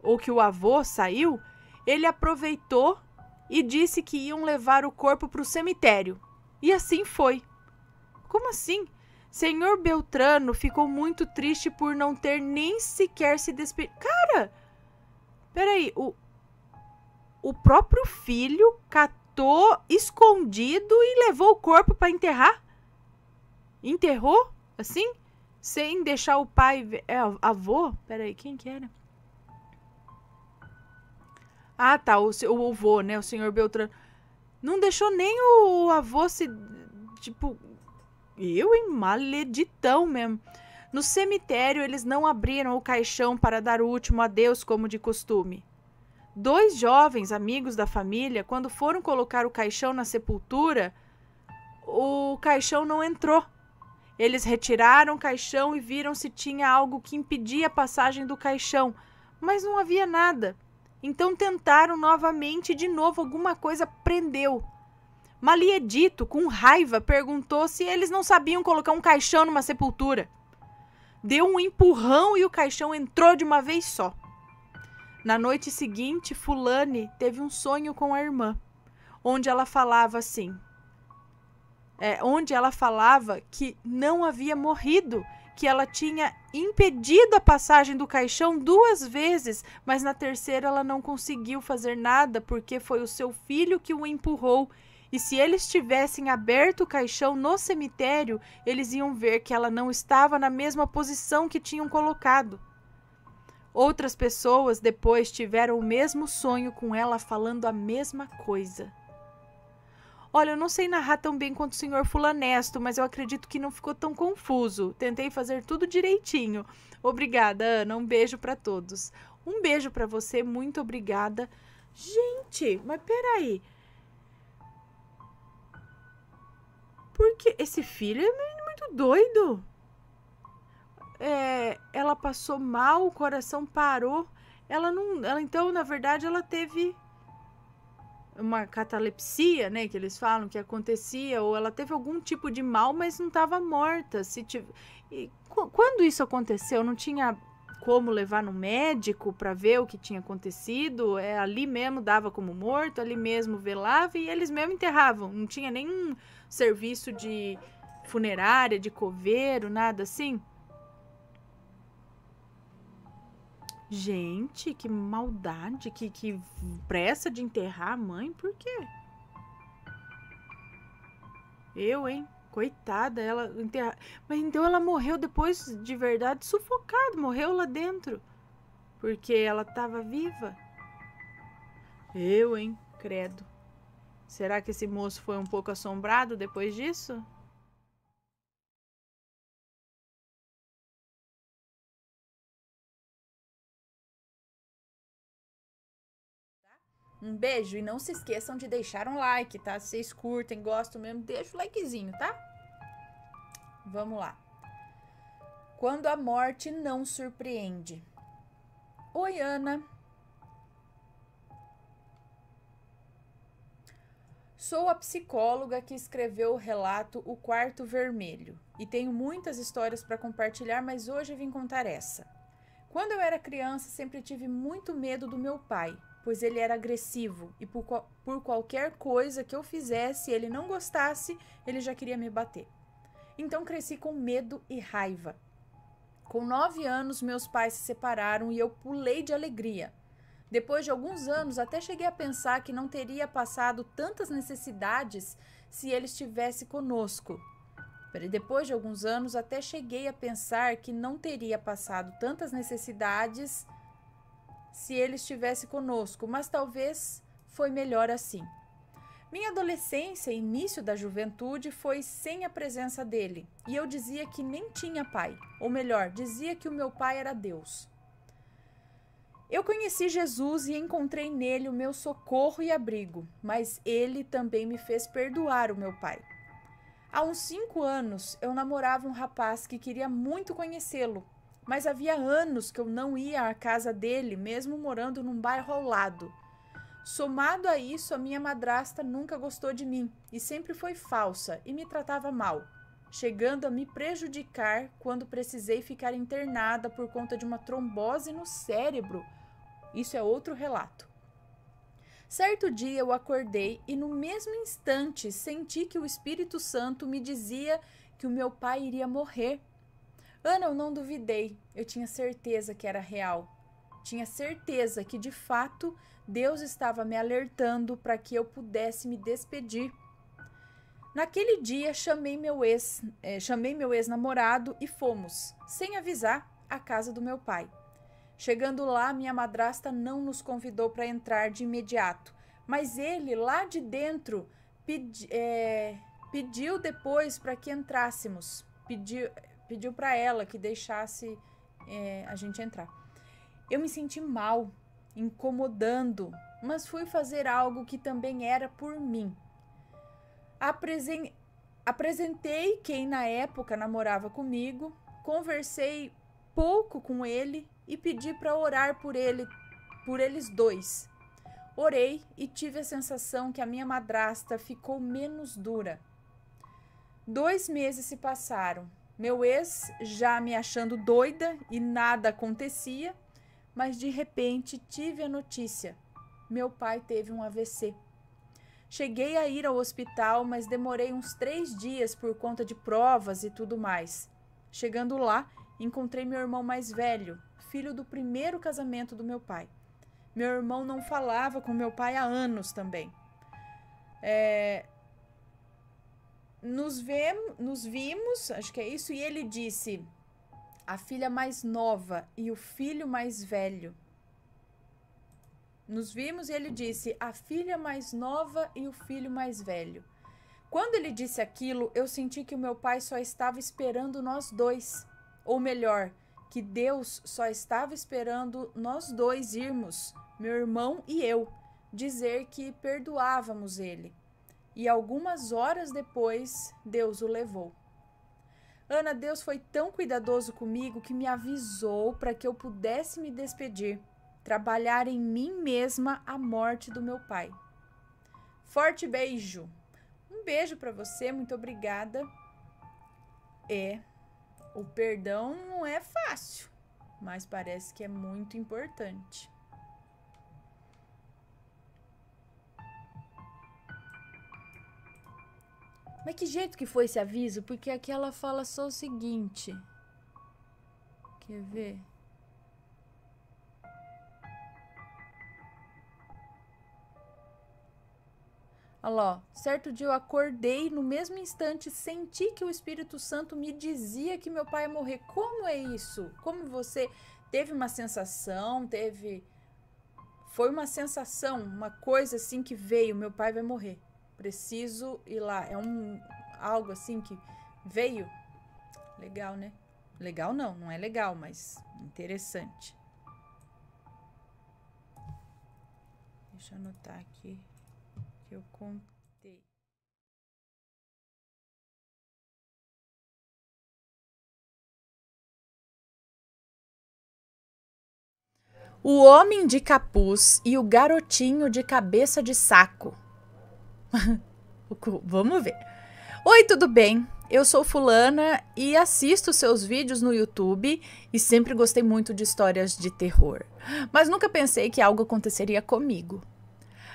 ou que o avô saiu, ele aproveitou e disse que iam levar o corpo para o cemitério. E assim foi. Como assim? Senhor Beltrano ficou muito triste por não ter nem sequer se despedido. Cara, peraí, o próprio filho catou escondido e levou o corpo para enterrar? Enterrou, assim? Sem deixar o pai ver. É, avô? Peraí, quem que era? Ah, tá, o avô, né? O senhor Beltrano. Não deixou nem o avô se... Tipo... Maleditão mesmo. No cemitério, eles não abriram o caixão para dar o último adeus, como de costume. 2 jovens amigos da família, quando foram colocar o caixão na sepultura, o caixão não entrou. Eles retiraram o caixão e viram se tinha algo que impedia a passagem do caixão, mas não havia nada. Então tentaram novamente e de novo alguma coisa prendeu. Maliedito, com raiva, perguntou se eles não sabiam colocar um caixão numa sepultura. Deu um empurrão e o caixão entrou de uma vez só. Na noite seguinte, Fulane teve um sonho com a irmã, onde ela falava assim, onde ela falava que não havia morrido, que ela tinha impedido a passagem do caixão 2 vezes, mas na terceira ela não conseguiu fazer nada porque foi o seu filho que o empurrou. E se eles tivessem aberto o caixão no cemitério, eles iam ver que ela não estava na mesma posição que tinham colocado. Outras pessoas depois tiveram o mesmo sonho com ela falando a mesma coisa. Olha, eu não sei narrar tão bem quanto o senhor Fulanesto, mas eu acredito que não ficou tão confuso. Tentei fazer tudo direitinho. Obrigada, Ana. Um beijo para todos. Um beijo para você. Muito obrigada. Gente, mas peraí. que esse filho é muito doido. Ela passou mal, o coração parou. Então, na verdade, ela teve uma catalepsia, né, que eles falam que acontecia, ou ela teve algum tipo de mal, mas não estava morta. E quando isso aconteceu, não tinha como levar no médico para ver o que tinha acontecido. Ali mesmo dava como morto, ali mesmo velava e eles mesmo enterravam. Não tinha nenhum serviço de funerária, de coveiro, nada assim. Gente, que maldade, que pressa de enterrar a mãe, por quê? Hein? Coitada, ela enterra... Mas então ela morreu depois de verdade sufocada, morreu lá dentro. Porque ela estava viva. Hein? Credo. Será que esse moço foi um pouco assombrado depois disso? Um beijo e não se esqueçam de deixar um like, tá? Se vocês curtem, gostam mesmo, deixa o likezinho, tá? Vamos lá. Quando a morte não surpreende. Oi, Ana. Sou a psicóloga que escreveu o relato O Quarto Vermelho e tenho muitas histórias para compartilhar, mas hoje eu vim contar essa. Quando eu era criança, sempre tive muito medo do meu pai, pois ele era agressivo e por qualquer coisa que eu fizesse e ele não gostasse, ele já queria me bater. Então cresci com medo e raiva. Com 9 anos, meus pais se separaram e eu pulei de alegria. Depois de alguns anos, até cheguei a pensar que não teria passado tantas necessidades se ele estivesse conosco. Depois de alguns anos, até cheguei a pensar que não teria passado tantas necessidades se ele estivesse conosco, mas talvez foi melhor assim. Minha adolescência e início da juventude foi sem a presença dele, e eu dizia que nem tinha pai, ou melhor, dizia que o meu pai era Deus. Eu conheci Jesus e encontrei nele o meu socorro e abrigo, mas ele também me fez perdoar o meu pai. Há uns 5 anos, eu namorava um rapaz que queria muito conhecê-lo, mas havia anos que eu não ia à casa dele, mesmo morando num bairro ao lado. Somado a isso, a minha madrasta nunca gostou de mim e sempre foi falsa e me tratava mal, chegando a me prejudicar quando precisei ficar internada por conta de uma trombose no cérebro. Isso é outro relato. Certo dia eu acordei e no mesmo instante senti que o Espírito Santo me dizia que o meu pai iria morrer. Ana, eu não duvidei. Eu tinha certeza que era real. Tinha certeza que, de fato, Deus estava me alertando para que eu pudesse me despedir. Naquele dia, chamei meu ex-namorado e fomos, sem avisar, à casa do meu pai. Chegando lá, minha madrasta não nos convidou para entrar de imediato, mas ele, lá de dentro, pediu depois para que entrássemos. Pediu para ela que deixasse a gente entrar. Eu me senti mal, incomodando, mas fui fazer algo que também era por mim. Apresentei quem na época namorava comigo, conversei pouco com ele e pedi para orar por eles dois. Orei e tive a sensação que a minha madrasta ficou menos dura. 2 meses se passaram. Meu ex já me achando doida e nada acontecia, mas de repente tive a notícia. Meu pai teve um AVC. Cheguei a ir ao hospital, mas demorei uns 3 dias por conta de provas e tudo mais. Chegando lá, encontrei meu irmão mais velho, filho do primeiro casamento do meu pai. Meu irmão não falava com meu pai há anos também. Nos vimos, acho que é isso, e ele disse: a filha mais nova e o filho mais velho. Nos vimos e ele disse: a filha mais nova e o filho mais velho. Quando ele disse aquilo, eu senti que o meu pai só estava esperando nós dois. Ou melhor, que Deus só estava esperando nós dois irmos, meu irmão e eu, dizer que perdoávamos ele. e algumas horas depois, Deus o levou. Ana, Deus foi tão cuidadoso comigo que me avisou para que eu pudesse me despedir, trabalhar em mim mesma a morte do meu pai. Forte beijo. Um beijo para você, muito obrigada. O perdão não é fácil, mas parece que é muito importante. Mas que jeito que foi esse aviso? Porque aqui ela fala só o seguinte. Quer ver? Olha lá, ó. Certo dia eu acordei e no mesmo instante senti que o Espírito Santo me dizia que meu pai ia morrer. Como é isso? Como você teve uma sensação, Foi uma sensação, uma coisa assim que veio, meu pai vai morrer. Preciso ir lá. É algo assim que veio. Legal, né? Legal não é legal, mas interessante. Deixa eu anotar aqui que eu contei. O homem de capuz e o garotinho de cabeça de saco. Vamos ver. Oi, tudo bem? Eu sou fulana e assisto seus vídeos no YouTube e sempre gostei muito de histórias de terror. Mas nunca pensei que algo aconteceria comigo.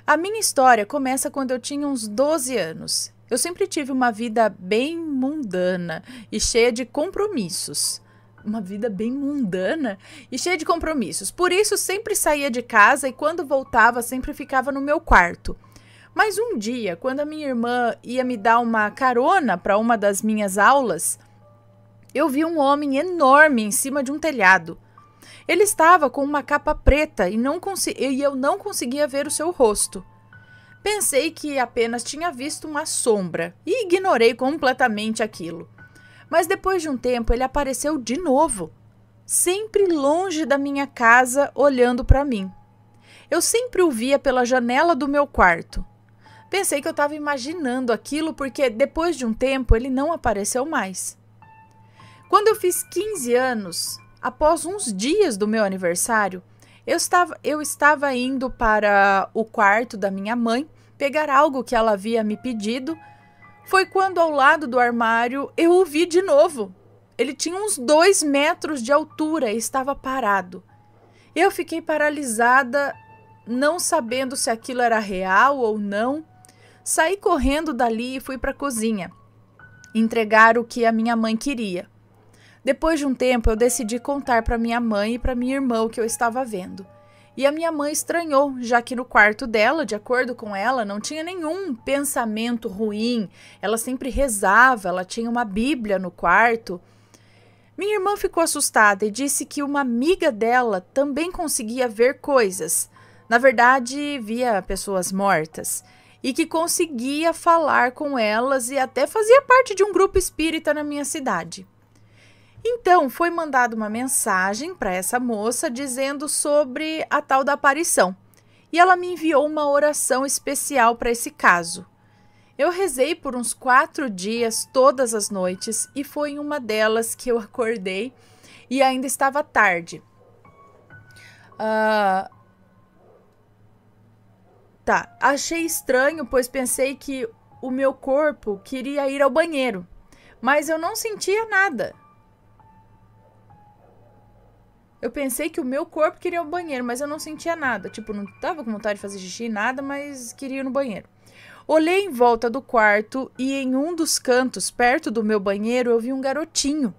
A minha história começa quando eu tinha uns 12 anos. Eu sempre tive uma vida bem mundana e cheia de compromissos. Uma vida bem mundana e cheia de compromissos. Por isso, sempre saía de casa e quando voltava, sempre ficava no meu quarto. Mas um dia, quando a minha irmã ia me dar uma carona para uma das minhas aulas, eu vi um homem enorme em cima de um telhado. Ele estava com uma capa preta e eu não conseguia ver o seu rosto. Pensei que apenas tinha visto uma sombra e ignorei completamente aquilo. Mas depois de um tempo ele apareceu de novo, sempre longe da minha casa, olhando para mim. Eu sempre o via pela janela do meu quarto. Pensei que eu estava imaginando aquilo porque depois de um tempo ele não apareceu mais. Quando eu fiz 15 anos, após uns dias do meu aniversário, eu estava indo para o quarto da minha mãe pegar algo que ela havia me pedido. Foi quando ao lado do armário eu o vi de novo. Ele tinha uns 2 metros de altura e estava parado. Eu fiquei paralisada, não sabendo se aquilo era real ou não. Saí correndo dali e fui para a cozinha entregar o que a minha mãe queria. Depois de um tempo, eu decidi contar para minha mãe e para minha irmã o que eu estava vendo. E a minha mãe estranhou, já que no quarto dela, de acordo com ela, não tinha nenhum pensamento ruim. Ela sempre rezava, ela tinha uma Bíblia no quarto. Minha irmã ficou assustada e disse que uma amiga dela também conseguia ver coisas. Na verdade, via pessoas mortas. E que conseguia falar com elas e até fazia parte de um grupo espírita na minha cidade. Então, foi mandada uma mensagem para essa moça dizendo sobre a tal da aparição. E ela me enviou uma oração especial para esse caso. Eu rezei por uns 4 dias, todas as noites, e foi em uma delas que eu acordei e ainda estava tarde. Achei estranho, pois pensei que o meu corpo queria ir ao banheiro, mas eu não sentia nada. Eu pensei que o meu corpo queria ir ao banheiro, mas eu não sentia nada. Tipo, não tava com vontade de fazer xixi, nada, mas queria ir no banheiro. Olhei em volta do quarto e em um dos cantos, perto do meu banheiro, eu vi um garotinho.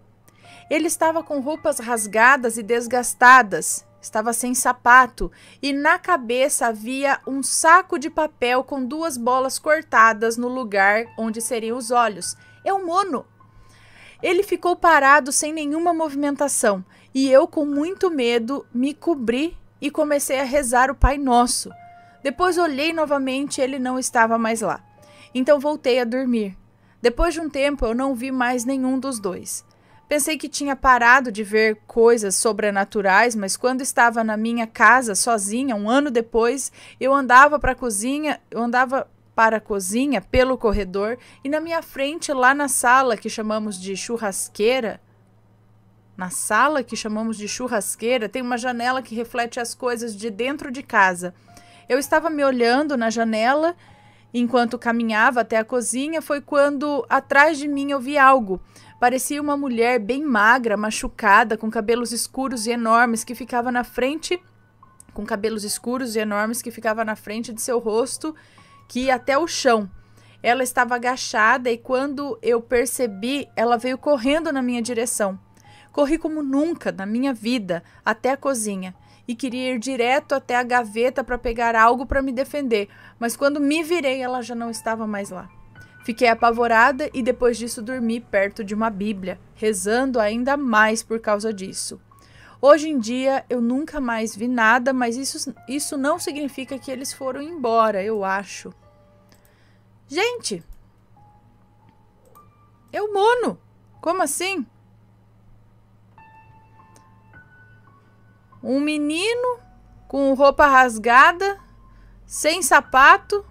Ele estava com roupas rasgadas e desgastadas. Estava sem sapato e na cabeça havia um saco de papel com 2 bolas cortadas no lugar onde seriam os olhos. É um mono. Ele ficou parado sem nenhuma movimentação e eu, com muito medo, me cobri e comecei a rezar o Pai Nosso. Depois olhei novamente e ele não estava mais lá. Então voltei a dormir. Depois de um tempo eu não vi mais nenhum dos dois. Pensei que tinha parado de ver coisas sobrenaturais, mas quando estava na minha casa sozinha, um ano depois, eu andava para a cozinha, eu andava para a cozinha pelo corredor e na minha frente, lá na sala que chamamos de churrasqueira, tem uma janela que reflete as coisas de dentro de casa. Eu estava me olhando na janela enquanto caminhava até a cozinha. Foi quando atrás de mim eu vi algo. Parecia uma mulher bem magra, machucada, com cabelos escuros e enormes que ficava na frente, de seu rosto, que ia até o chão. Ela estava agachada e quando eu percebi, ela veio correndo na minha direção. Corri como nunca na minha vida até a cozinha e queria ir direto até a gaveta para pegar algo para me defender, mas quando me virei, ela já não estava mais lá. Fiquei apavorada e depois disso dormi perto de uma Bíblia, rezando ainda mais por causa disso. Hoje em dia eu nunca mais vi nada, mas isso não significa que eles foram embora, eu acho. Gente, é o Mono. Como assim? Um menino com roupa rasgada, sem sapato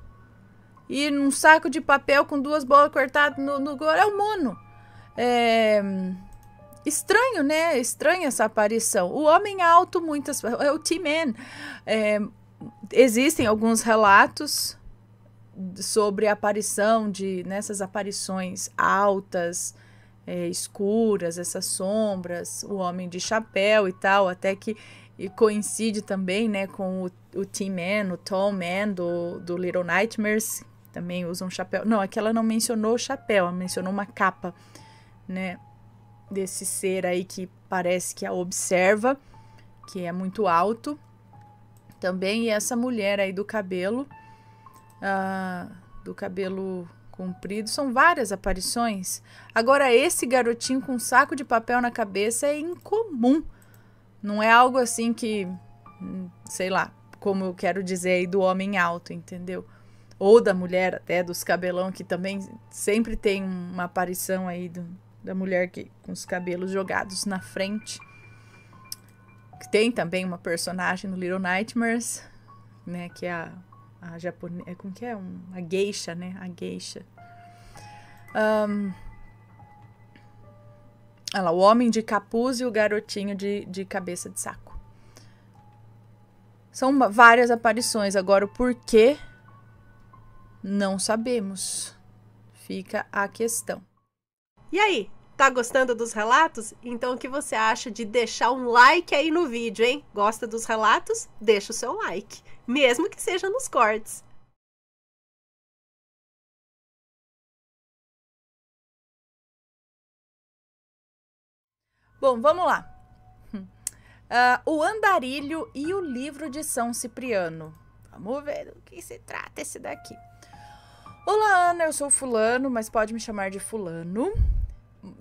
e num saco de papel com 2 bolas cortadas no gol. É o Mono. Estranho, né? Estranha essa aparição. O homem alto, é o T-Man. Existem alguns relatos sobre a aparição nessas aparições altas, escuras, essas sombras, o homem de chapéu e tal, até que coincide também, né, com o T-Man, o Tall Man do Little Nightmares, também usa um chapéu. Não, aqui ela não mencionou o chapéu, ela mencionou uma capa, né, desse ser aí que parece que a observa, que é muito alto. Também e essa mulher aí do cabelo comprido, são várias aparições. Agora esse garotinho com um saco de papel na cabeça é incomum. Não é algo assim que, sei lá, como eu quero dizer aí do homem alto, entendeu? Ou da mulher até, dos cabelão, que também sempre tem uma aparição aí da mulher com os cabelos jogados na frente. Tem também uma personagem no Little Nightmares, né, que é a japonesa, como que é? A geisha, né? A geisha. Olha lá, o homem de capuz e o garotinho de cabeça de saco. São várias aparições. Agora, o porquê, não sabemos. Fica a questão. E aí, tá gostando dos relatos? Então o que você acha de deixar um like aí no vídeo, hein? Gosta dos relatos? Deixa o seu like, mesmo que seja nos cortes. Bom, vamos lá. O Andarilho e o Livro de São Cipriano. Vamos ver do que se trata esse daqui. Olá, Ana, eu sou fulano, mas pode me chamar de fulano.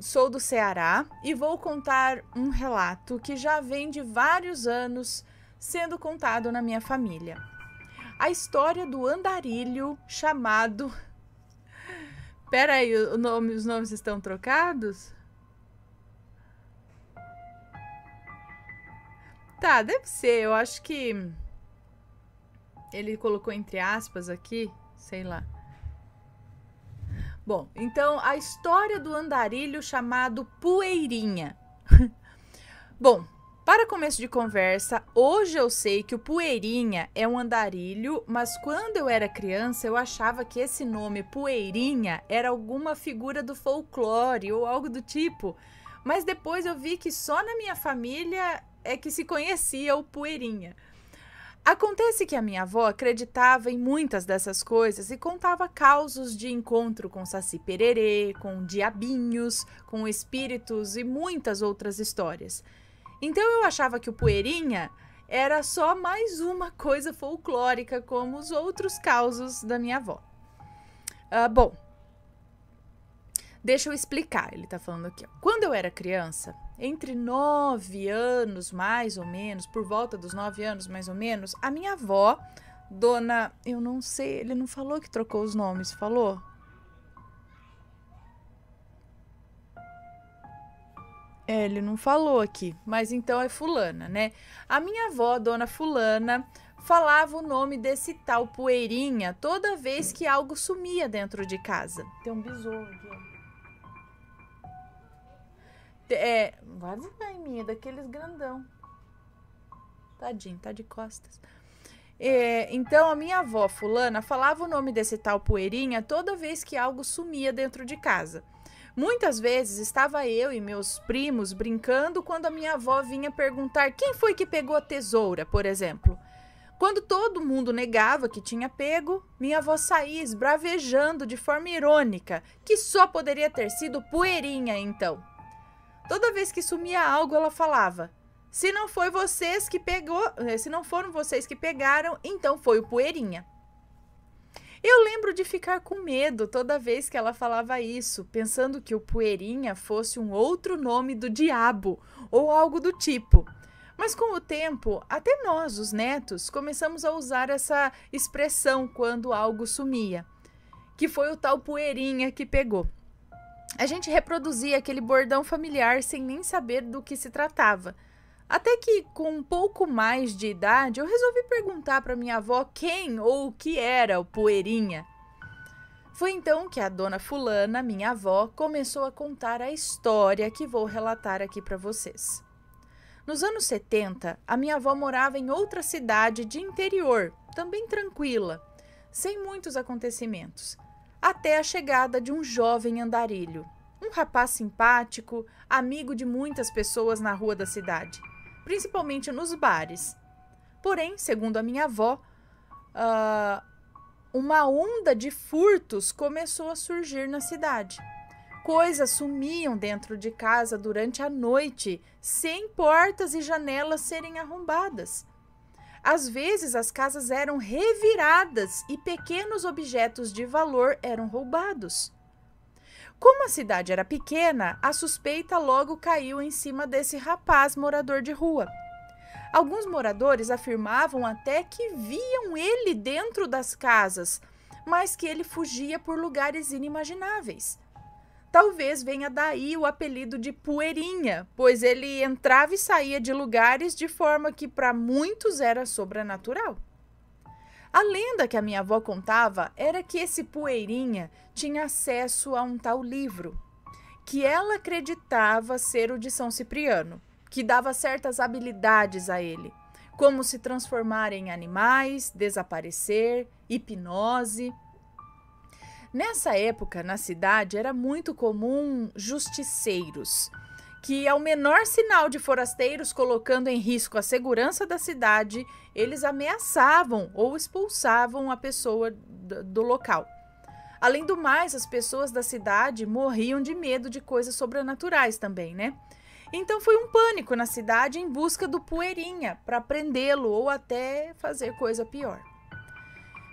Sou do Ceará e vou contar um relato que já vem de vários anos sendo contado na minha família. A história do andarilho chamado... Peraí, os nomes estão trocados? Tá, deve ser. Eu acho que ele colocou entre aspas aqui, sei lá. Bom, então a história do andarilho chamado Poeirinha. Bom, para começo de conversa, hoje eu sei que o Poeirinha é um andarilho, mas quando eu era criança eu achava que esse nome Poeirinha era alguma figura do folclore ou algo do tipo. Mas depois eu vi que só na minha família é que se conhecia o Poeirinha. Acontece que a minha avó acreditava em muitas dessas coisas e contava causos de encontro com Saci Pererê, com diabinhos, com espíritos e muitas outras histórias. Então eu achava que o Poeirinha era só mais uma coisa folclórica como os outros causos da minha avó. Bom, deixa eu explicar, ele tá falando aqui. Quando eu era criança, entre 9 anos, mais ou menos, por volta dos 9 anos, mais ou menos, a minha avó, dona... Eu não sei, ele não falou que trocou os nomes, falou? Ele não falou aqui, mas então é fulana, né? A minha avó, dona fulana, falava o nome desse tal Poeirinha toda vez que algo sumia dentro de casa. Tem um besouro aqui, ó. Vai em mim, daqueles grandão. Tadinho, tá de costas. Então a minha avó fulana falava o nome desse tal Poeirinha toda vez que algo sumia dentro de casa. Muitas vezes estava eu e meus primos brincando quando a minha avó vinha perguntar quem foi que pegou a tesoura, por exemplo. Quando todo mundo negava que tinha pego, minha avó saía esbravejando de forma irônica que só poderia ter sido Poeirinha então. Toda vez que sumia algo, ela falava: se não foram vocês que pegaram, então foi o Poeirinha. Eu lembro de ficar com medo toda vez que ela falava isso, pensando que o Poeirinha fosse um outro nome do diabo ou algo do tipo. Mas com o tempo, até nós, os netos, começamos a usar essa expressão quando algo sumia, que foi o tal Poeirinha que pegou. A gente reproduzia aquele bordão familiar sem nem saber do que se tratava. Até que, com um pouco mais de idade, eu resolvi perguntar para minha avó quem ou o que era o Poeirinha. Foi então que a dona fulana, minha avó, começou a contar a história que vou relatar aqui para vocês. Nos anos 70, a minha avó morava em outra cidade de interior, também tranquila, sem muitos acontecimentos, até a chegada de um jovem andarilho, um rapaz simpático, amigo de muitas pessoas na rua da cidade, principalmente nos bares. Porém, segundo a minha avó, uma onda de furtos começou a surgir na cidade. Coisas sumiam dentro de casa durante a noite, sem portas e janelas serem arrombadas. Às vezes, as casas eram reviradas e pequenos objetos de valor eram roubados. Como a cidade era pequena, a suspeita logo caiu em cima desse rapaz morador de rua. Alguns moradores afirmavam até que viam ele dentro das casas, mas que ele fugia por lugares inimagináveis. Talvez venha daí o apelido de Poeirinha, pois ele entrava e saía de lugares de forma que para muitos era sobrenatural. A lenda que a minha avó contava era que esse Poeirinha tinha acesso a um tal livro, que ela acreditava ser o de São Cipriano, que dava certas habilidades a ele, como se transformar em animais, desaparecer, hipnose. Nessa época, na cidade, era muito comum justiceiros, que ao menor sinal de forasteiros colocando em risco a segurança da cidade, eles ameaçavam ou expulsavam a pessoa do local. Além do mais, as pessoas da cidade morriam de medo de coisas sobrenaturais também, né? Então foi um pânico na cidade em busca do Poeirinha para prendê-lo ou até fazer coisa pior.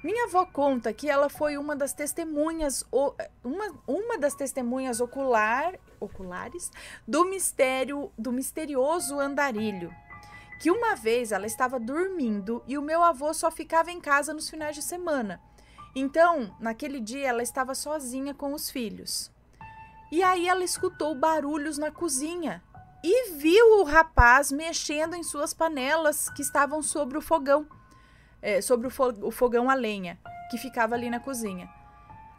Minha avó conta que ela foi uma das testemunhas oculares do misterioso andarilho, que uma vez ela estava dormindo e o meu avô só ficava em casa nos finais de semana. Então, naquele dia ela estava sozinha com os filhos. E aí ela escutou barulhos na cozinha e viu o rapaz mexendo em suas panelas que estavam sobre o fogão. Sobre o fogão a lenha, que ficava ali na cozinha.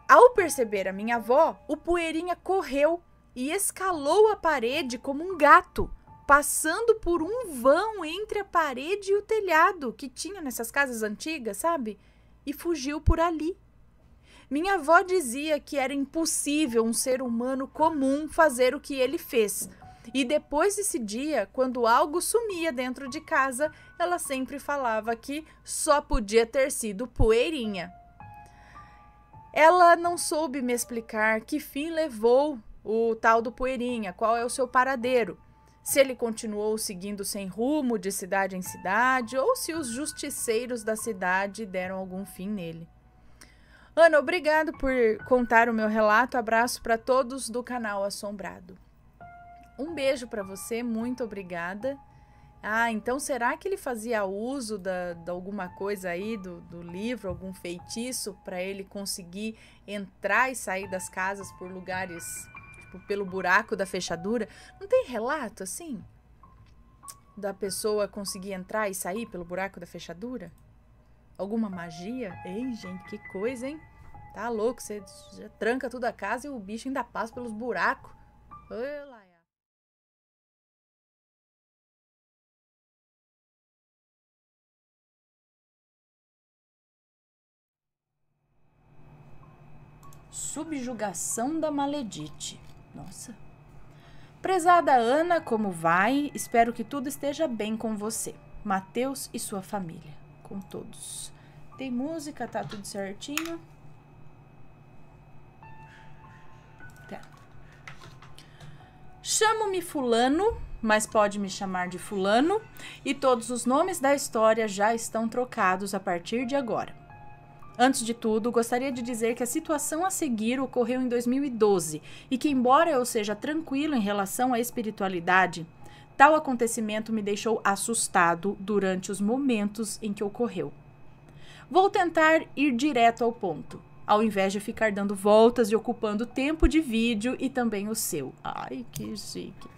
Ao perceber a minha avó, o Poeirinha correu e escalou a parede como um gato, passando por um vão entre a parede e o telhado que tinha nessas casas antigas, sabe? E fugiu por ali. Minha avó dizia que era impossível um ser humano comum fazer o que ele fez. E depois desse dia, quando algo sumia dentro de casa, ela sempre falava que só podia ter sido Poeirinha. Ela não soube me explicar que fim levou o tal do Poeirinha, qual é o seu paradeiro. Se ele continuou seguindo sem rumo de cidade em cidade ou se os justiceiros da cidade deram algum fim nele. Ana, obrigado por contar o meu relato. Abraço para todos do canal Assombrado. Um beijo para você, muito obrigada. Então será que ele fazia uso de alguma coisa aí do livro, algum feitiço para ele conseguir entrar e sair das casas por lugares, tipo, pelo buraco da fechadura? Não tem relato assim? Da pessoa conseguir entrar e sair pelo buraco da fechadura? Alguma magia? Ei, gente, que coisa, hein? Tá louco, você já tranca tudo a casa e o bicho ainda passa pelos buracos. Olha. Subjugação da Maledite. Nossa. Prezada Ana, como vai? Espero que tudo esteja bem com você. Mateus e sua família. Com todos. Tem música, tá tudo certinho. Tá. Chamo-me Fulano, mas pode me chamar de Fulano, e todos os nomes da história já estão trocados a partir de agora. Antes de tudo, gostaria de dizer que a situação a seguir ocorreu em 2012 e que, embora eu seja tranquilo em relação à espiritualidade, tal acontecimento me deixou assustado durante os momentos em que ocorreu. Vou tentar ir direto ao ponto, ao invés de ficar dando voltas e ocupando tempo de vídeo e também o seu. Ai, que chique.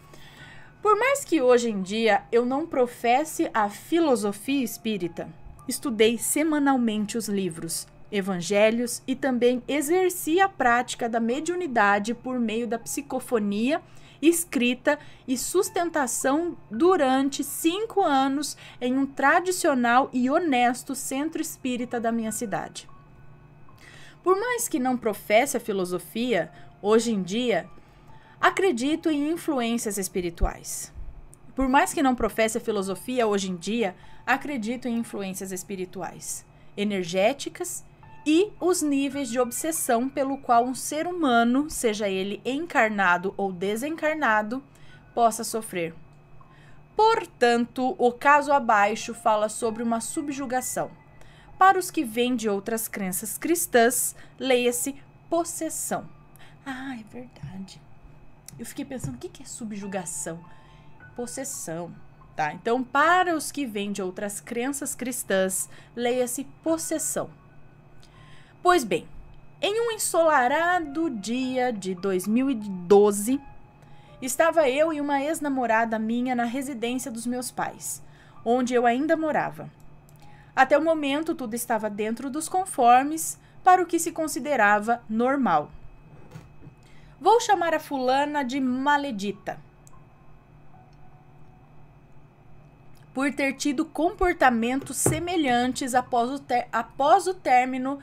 Por mais que hoje em dia eu não professe a filosofia espírita, estudei semanalmente os livros, evangelhos e também exerci a prática da mediunidade por meio da psicofonia, escrita e sustentação durante 5 anos em um tradicional e honesto centro espírita da minha cidade. Por mais que não professe a filosofia, hoje em dia, acredito em influências espirituais. Por mais que não professe a filosofia, hoje em dia, acredito em influências espirituais, energéticas e os níveis de obsessão pelo qual um ser humano, seja ele encarnado ou desencarnado, possa sofrer. Portanto, o caso abaixo fala sobre uma subjugação. Para os que vêm de outras crenças cristãs, leia-se possessão. Ah, é verdade. Eu fiquei pensando, o que é subjugação? Possessão, tá? Então, para os que vêm de outras crenças cristãs, leia-se possessão. Pois bem, em um ensolarado dia de 2012, estava eu e uma ex-namorada minha na residência dos meus pais, onde eu ainda morava. Até o momento, tudo estava dentro dos conformes para o que se considerava normal. Vou chamar a fulana de Maledita, por ter tido comportamentos semelhantes após o término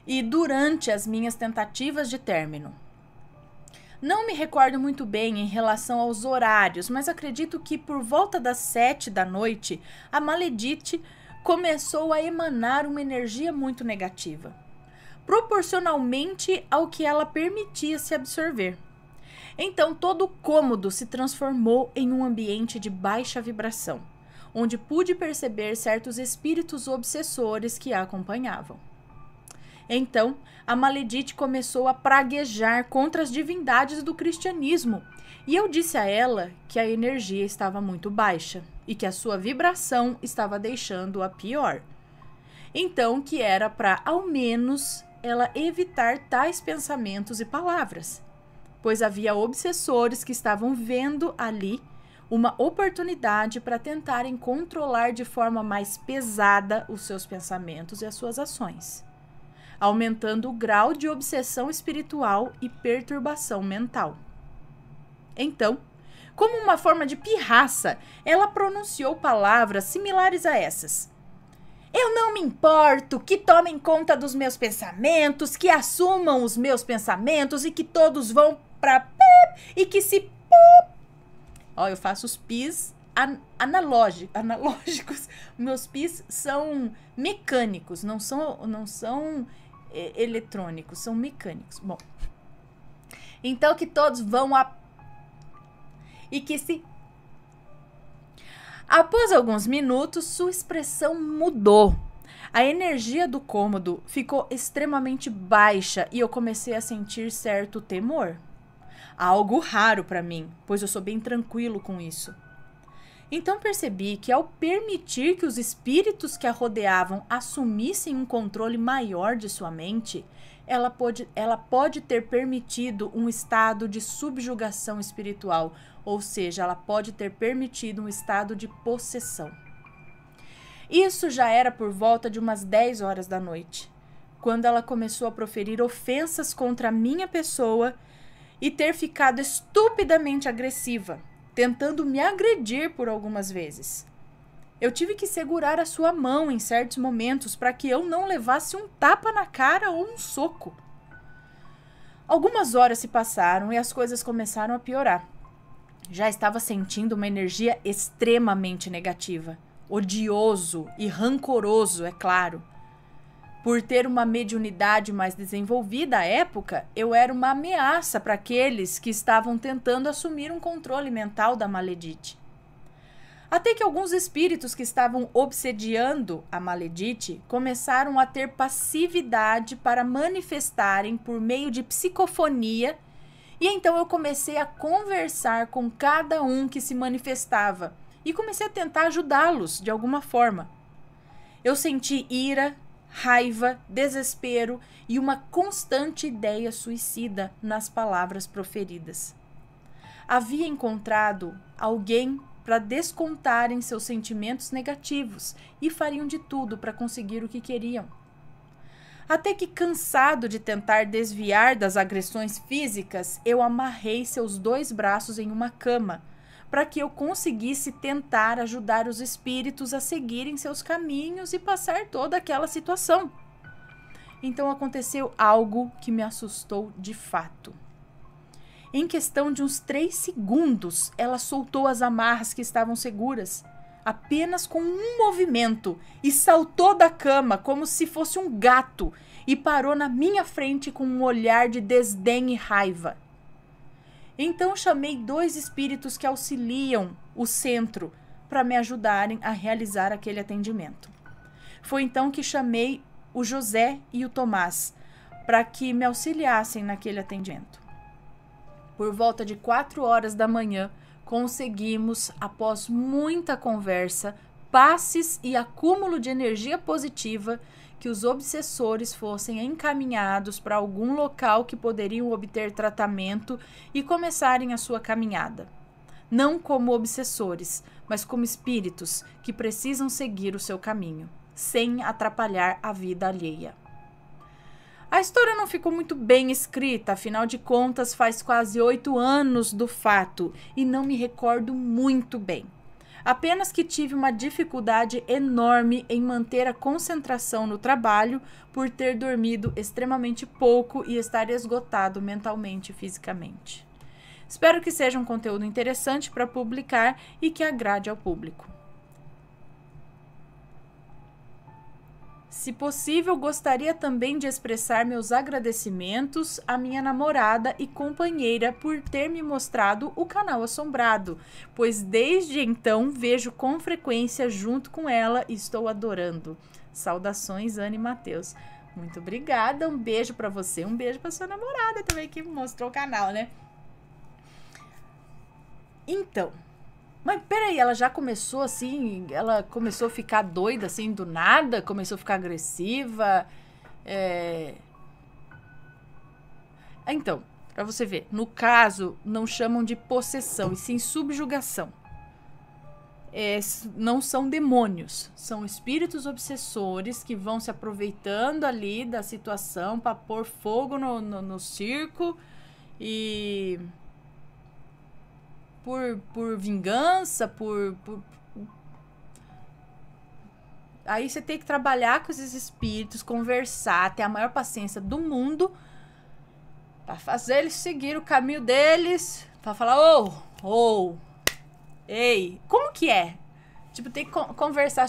e durante as minhas tentativas de término. Não me recordo muito bem em relação aos horários, mas acredito que por volta das 7 da noite, a Maledite começou a emanar uma energia muito negativa, proporcionalmente ao que ela permitia se absorver. Então todo o cômodo se transformou em um ambiente de baixa vibração, onde pude perceber certos espíritos obsessores que a acompanhavam. Então, a Maledite começou a praguejar contra as divindades do cristianismo, e eu disse a ela que a energia estava muito baixa e que a sua vibração estava deixando-a pior. Então, que era para, ao menos, ela evitar tais pensamentos e palavras, pois havia obsessores que estavam vendo ali uma oportunidade para tentarem controlar de forma mais pesada os seus pensamentos e as suas ações, aumentando o grau de obsessão espiritual e perturbação mental. Então, como uma forma de pirraça, ela pronunciou palavras similares a essas. Eu não me importo que tomem conta dos meus pensamentos, que assumam os meus pensamentos e que todos vão para e que se... Ó, eu faço os pis analógicos. Meus pis são mecânicos, não são eletrônicos, são mecânicos. Bom, então que todos vão a... E que se... Após alguns minutos, sua expressão mudou. A energia do cômodo ficou extremamente baixa e eu comecei a sentir certo temor. Algo raro para mim, pois eu sou bem tranquilo com isso. Então percebi que ao permitir que os espíritos que a rodeavam assumissem um controle maior de sua mente, ela pode ter permitido um estado de subjugação espiritual, ou seja, ela pode ter permitido um estado de possessão. Isso já era por volta de umas 10 horas da noite, quando ela começou a proferir ofensas contra a minha pessoa e ter ficado estupidamente agressiva, tentando me agredir por algumas vezes. Eu tive que segurar a sua mão em certos momentos para que eu não levasse um tapa na cara ou um soco. Algumas horas se passaram e as coisas começaram a piorar. Já estava sentindo uma energia extremamente negativa, odioso e rancoroso, é claro. Por ter uma mediunidade mais desenvolvida à época, eu era uma ameaça para aqueles que estavam tentando assumir um controle mental da Maledite. Até que alguns espíritos que estavam obsediando a Maledite começaram a ter passividade para manifestarem por meio de psicofonia, e então eu comecei a conversar com cada um que se manifestava e comecei a tentar ajudá-los de alguma forma. Eu senti ira, raiva, desespero e uma constante ideia suicida nas palavras proferidas. Havia encontrado alguém para descontarem seus sentimentos negativos e fariam de tudo para conseguir o que queriam. Até que, cansado de tentar desviar das agressões físicas, eu amarrei seus 2 braços em uma cama, para que eu conseguisse tentar ajudar os espíritos a seguirem seus caminhos e passar toda aquela situação. Então aconteceu algo que me assustou de fato. Em questão de uns 3 segundos, ela soltou as amarras que estavam seguras, apenas com um movimento, e saltou da cama como se fosse um gato e parou na minha frente com um olhar de desdém e raiva. Então chamei 2 espíritos que auxiliam o centro para me ajudarem a realizar aquele atendimento. Foi então que chamei o José e o Tomás para que me auxiliassem naquele atendimento. Por volta de 4 horas da manhã, conseguimos, após muita conversa, passes e acúmulo de energia positiva, que os obsessores fossem encaminhados para algum local que poderiam obter tratamento e começarem a sua caminhada. Não como obsessores, mas como espíritos que precisam seguir o seu caminho, sem atrapalhar a vida alheia. A história não ficou muito bem escrita, afinal de contas faz quase 8 anos do fato e não me recordo muito bem. Apenas que tive uma dificuldade enorme em manter a concentração no trabalho por ter dormido extremamente pouco e estar esgotado mentalmente e fisicamente. Espero que seja um conteúdo interessante para publicar e que agrade ao público. Se possível, gostaria também de expressar meus agradecimentos à minha namorada e companheira por ter me mostrado o canal Assombrado, pois desde então vejo com frequência junto com ela e estou adorando. Saudações, Anne e Matheus. Muito obrigada, um beijo para você, um beijo para sua namorada também que mostrou o canal, né? Então, mas peraí, ela já começou assim, ela começou a ficar doida assim do nada, começou a ficar agressiva. Então, pra você ver, no caso, não chamam de possessão, e sim subjugação. Não são demônios, são espíritos obsessores que vão se aproveitando ali da situação para pôr fogo no circo e... Por vingança, Aí você tem que trabalhar com esses espíritos, conversar, ter a maior paciência do mundo para fazer eles seguir o caminho deles, para falar, ei, como que é? Tipo, tem que conversar,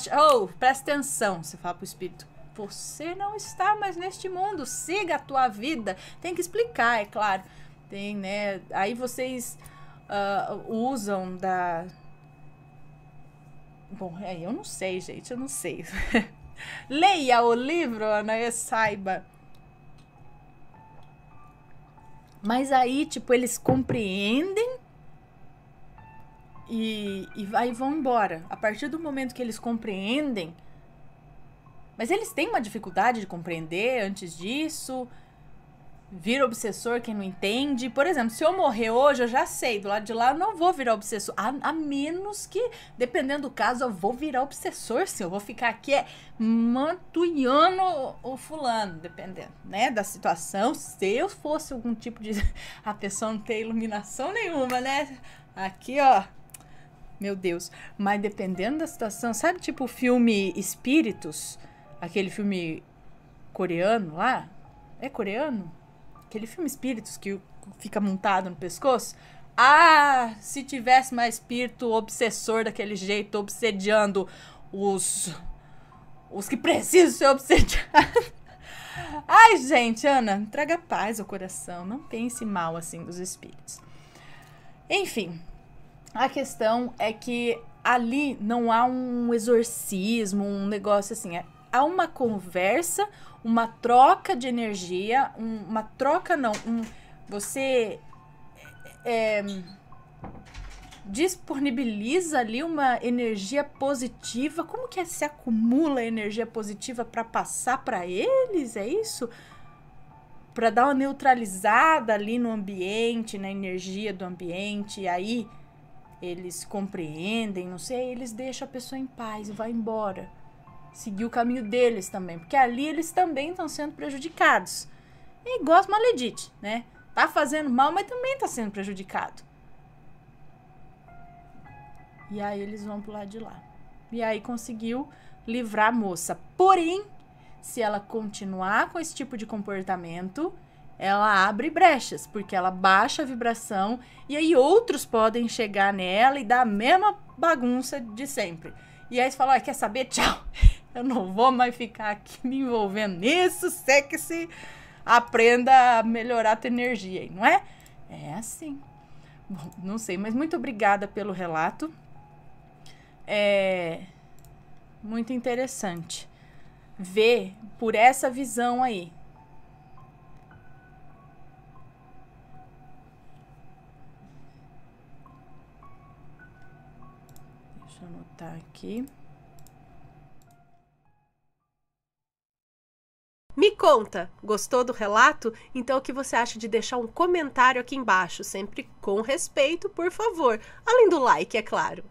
presta atenção, você fala pro espírito, você não está mais neste mundo, siga a tua vida, tem que explicar, é claro, tem, né, aí vocês... usam da... Bom, eu não sei, gente, eu não sei. Leia o livro, Ana, e saiba. Mas aí, tipo, eles compreendem e aí vão embora. A partir do momento que eles compreendem... Mas eles têm uma dificuldade de compreender antes disso... vira obsessor quem não entende. Por exemplo, se eu morrer hoje, eu já sei, do lado de lá eu não vou virar obsessor. A menos que, dependendo do caso, eu vou virar obsessor, sim. Eu vou ficar aqui mantuiando o fulano, dependendo, né, da situação. Se eu fosse algum tipo de... A pessoa não tem iluminação nenhuma, né? Aqui, ó. Meu Deus. Mas dependendo da situação, sabe tipo o filme Espíritos? Aquele filme coreano lá? É coreano? Aquele filme Espíritos que fica montado no pescoço. Ah, se tivesse mais espírito obsessor daquele jeito, obsediando os que precisam ser obsediados. Ai, gente, Ana, traga paz ao coração. Não pense mal assim dos espíritos. Enfim, a questão é que ali não há um exorcismo, um negócio assim. Há uma conversa, uma troca de energia, uma troca não, você disponibiliza ali uma energia positiva. Como que se acumula energia positiva para passar para eles? É isso? Para dar uma neutralizada ali no ambiente, na energia do ambiente, e aí eles compreendem, não sei, eles deixam a pessoa em paz e vai embora. Seguir o caminho deles também, porque ali eles também estão sendo prejudicados. É igual as Maledite, né? Tá fazendo mal, mas também tá sendo prejudicado. E aí eles vão pro lado de lá. E aí conseguiu livrar a moça. Porém, se ela continuar com esse tipo de comportamento, ela abre brechas, porque ela baixa a vibração e aí outros podem chegar nela e dar a mesma bagunça de sempre. E aí você fala, quer saber? Tchau. Eu não vou mais ficar aqui me envolvendo nisso, sexy. Aprenda a melhorar a tua energia aí, não é? É assim. Bom, não sei, mas muito obrigada pelo relato. É muito interessante ver por essa visão aí. Deixa eu anotar aqui. Me conta, gostou do relato? Então o que você acha de deixar um comentário aqui embaixo, sempre com respeito, por favor. Além do like, é claro.